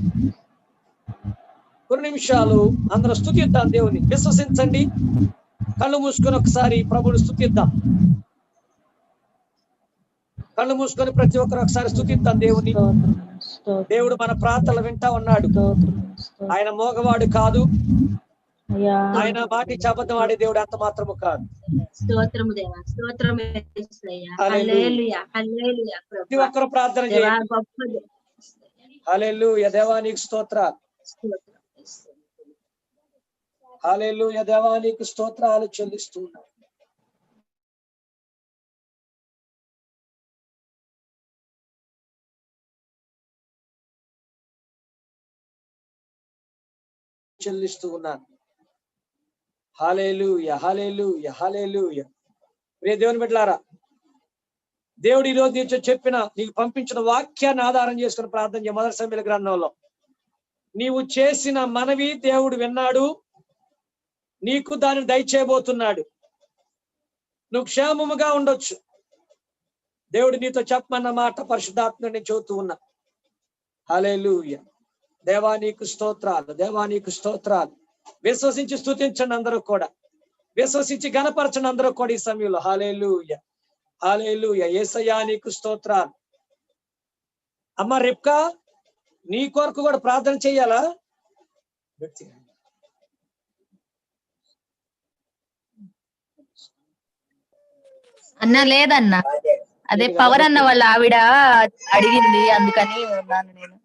కొన్ని నిమిషాలు అందరూ స్తుతిద్దాం దేవుని. విశ్వసించండి, కళ్ళు మూసుకొని ఒకసారి ప్రభుని స్తుతిద్దాం. కళ్ళు మూసుకొని ప్రతి ఒక్కరు ఒకసారి స్తుతిద్దాం దేవుని. దేవుడు మన ప్రార్థనలు వింటా ఉన్నాడు. ఆయన మోగవాడు కాదు, ఆయన మాటి అబద్ధం ఆడే దేవుడు అంత మాత్రము కాదు. స్తోత్రము దేవా, స్తోత్రము యేసయ్యా. హల్లెలూయా, హల్లెలూయా. ప్రతి ఒక్కరు ప్రార్థన చేయండి. హల్లెలూయా, దేవానికి స్తోత్రాలు. హల్లెలూయా, దేవానికి స్తోత్రాలు చెల్లిస్తున్నాం. చెల్లిస్తూ ఉన్నాను. హల్లెలూయా, హల్లెలూయా, హల్లెలూయా. ప్రియ దేవుని బిడ్డలారా, దేవుడు ఈ రోజు నీకు చెప్పిన, నీకు పంపించిన వాక్యాన్ని ఆధారం చేసుకుని ప్రార్థన చేయ. మొదటి సమూయేలు గ్రంథంలో నీవు చేసిన మనవి దేవుడు విన్నాడు, నీకు దాన్ని దయచేయబోతున్నాడు. నువ్వు క్షేమముగా ఉండొచ్చు. దేవుడు నీతో చెప్పమన్న మాట పరిశుద్ధాత్మ నేను చెబుతూ ఉన్నా. హల్లెలూయా, దేవా నీకు స్తోత్రాలు, దేవా నీకు స్తోత్రాలు. విశ్వసించి స్తుతించండి అందరూ కూడా, విశ్వసించి గణపరచండి అందరూ కూడా ఈ సమయంలో. హల్లెలూయా, హల్లెలూయా, యేసయ్యా నీకు స్తోత్రాలు. అమ్మ రిబ్కా, నీ కొరకు కూడా ప్రార్థన చెయ్యాలా? అన్న లేదన్న, అదే పవర్ అన్న వాళ్ళ ఆవిడ అడిగింది, అందుకని ఉన్నాను నేను.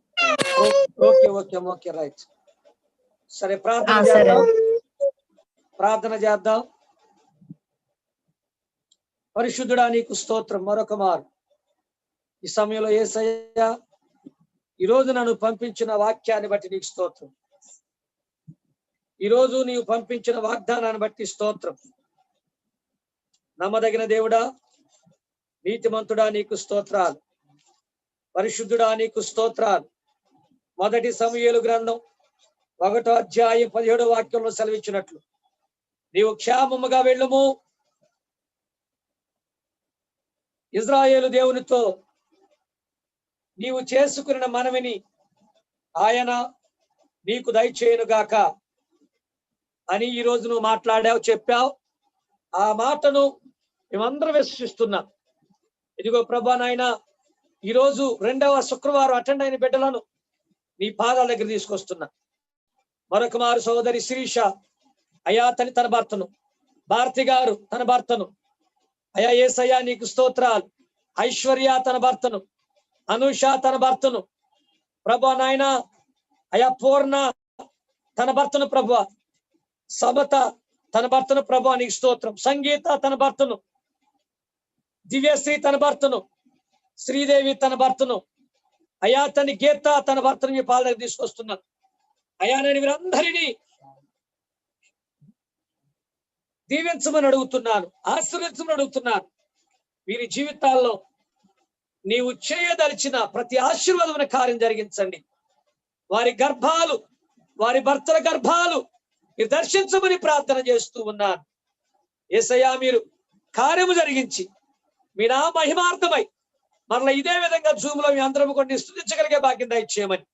Okay okay okay, right. సరే, ప్రార్థన చేద్దాం, ప్రార్థన చేద్దాం. పరిశుద్ధుడా నీకు స్తోత్రం. మరొక మారు ఈ సమయంలో యేసయ్యా, ఈరోజు నన్ను పంపించిన వాక్యాన్ని బట్టి నీకు స్తోత్రం. ఈరోజు నీవు పంపించిన వాగ్దానాన్ని బట్టి స్తోత్రం. నమ్మదగిన దేవుడా, నీతిమంతుడా నీకు స్తోత్రాలు. పరిశుద్ధుడా నీకు స్తోత్రాలు. మొదటి సమూయేలు గ్రంథం 1వ అధ్యాయం 17వ వాక్యంలో సెలవిచ్చినట్లు, నీవు క్షేమముగా వెళ్ళుము, ఇజ్రాయేలు దేవునితో నీవు చేసుకున్న మనవిని ఆయన నీకు దయచేయునుగాక అని ఈ రోజు నువ్వు మాట్లాడావు, చెప్పావు. ఆ మాటను మేమందరం విశ్వసిస్తున్నాం. ఇదిగో ప్రభా నాయన, ఈరోజు 2వ శుక్రవారం అటెండ్ అయిన బిడ్డలను నీ పాదాల దగ్గర తీసుకొస్తున్నా. మరొక మారు సోదరి శిరీష అయా తన భర్తను, భారతి గారు తన భర్తను, అయా యేసయ్యా నీకు స్తోత్రాలు. ఐశ్వర్య తన భర్తను, అనుష తన భర్తను, ప్రభా నాయన, అయా పూర్ణ తన భర్తను, ప్రభా సమత తన భర్తను, ప్రభా నీకు స్తోత్రం. సంగీత తన భర్తను, దివ్యశ్రీ తన భర్తను, శ్రీదేవి తన భర్తను, అయా తన గీత తన భర్తను మీ పాద దగ్గర తీసుకొస్తున్నాను. అయా నేను వీరందరినీ దీవించమని అడుగుతున్నాను, ఆశీర్వదించమని అడుగుతున్నాను. వీరి జీవితాల్లో నీవు చేయదలిచిన ప్రతి ఆశీర్వాదమైన కార్యం జరిగించండి. వారి గర్భాలు, వారి భర్తల గర్భాలు మీరు దర్శించమని ప్రార్థన చేస్తూ ఉన్నాను. యేసయ్యా మీరు కార్యము జరిగించి మీ నా మహిమార్థమై మరలా ఇదే విధంగా జూమ్ లో మీ అందరం కొన్ని స్తుతించగలిగే భాగ్యం దయచేయమని,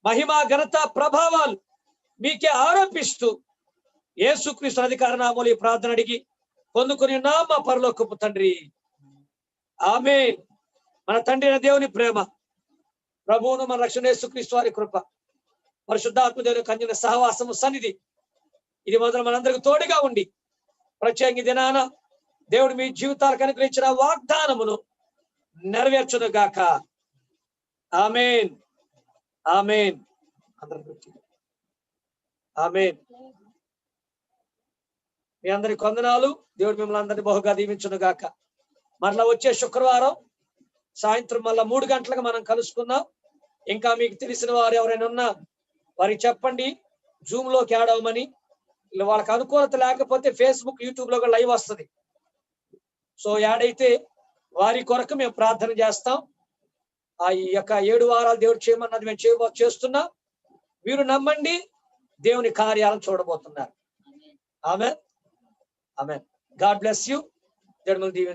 మహిమ ఘనత ప్రభావాలు మీకే ఆరోపిస్తూ యేసుక్రీస్తు అధికార నామములో ఈ ప్రార్థన అడిగి పొందుకుని మా పరలోకపు తండ్రి, ఆమేన్. మన తండ్రి అయిన దేవుని ప్రేమ, ప్రభువును మన రక్షణ యేసుక్రీస్తు వారి కృప, పరిశుద్ధాత్మ దేవుని కన్యల సహవాసము సన్నిధి ఇది మొదలు మనందరికి తోడుగా ఉండి ప్రత్యేక దినాన దేవుడు మీ జీవితాలకు అనుగ్రహించిన వాగ్దానమును నెరవేర్చును గాక. ఆమేన్, ఆమేన్, ఆమేన్. మీ అందరి కొందనాలు. దేవుడు మిమ్మల్ని అందరినీ బహుగా దీవించును గాక. మరలా వచ్చే శుక్రవారం సాయంత్రం మళ్ళా 3 గంటలకు మనం కలుసుకుందాం. ఇంకా మీకు తెలిసిన వారు ఎవరైనా ఉన్నా వారికి చెప్పండి జూమ్ లోకి యాడ్ అవ్వమని. వాళ్ళకి అనుకూలత లేకపోతే ఫేస్బుక్, యూట్యూబ్ లో కూడా లైవ్ వస్తుంది. సో యాడ్ అయితే వారి కొరకు మేము ప్రార్థన చేస్తాం. ఈ యొక్క 7 వారాలు దేవుడు చేయమన్నది మేము చేస్తున్నాం. మీరు నమ్మండి, దేవుని కార్యాలను చూడబోతున్నారు. Amen, amen. God bless you. దేవుడు మిమ్మల్ని దీవించును.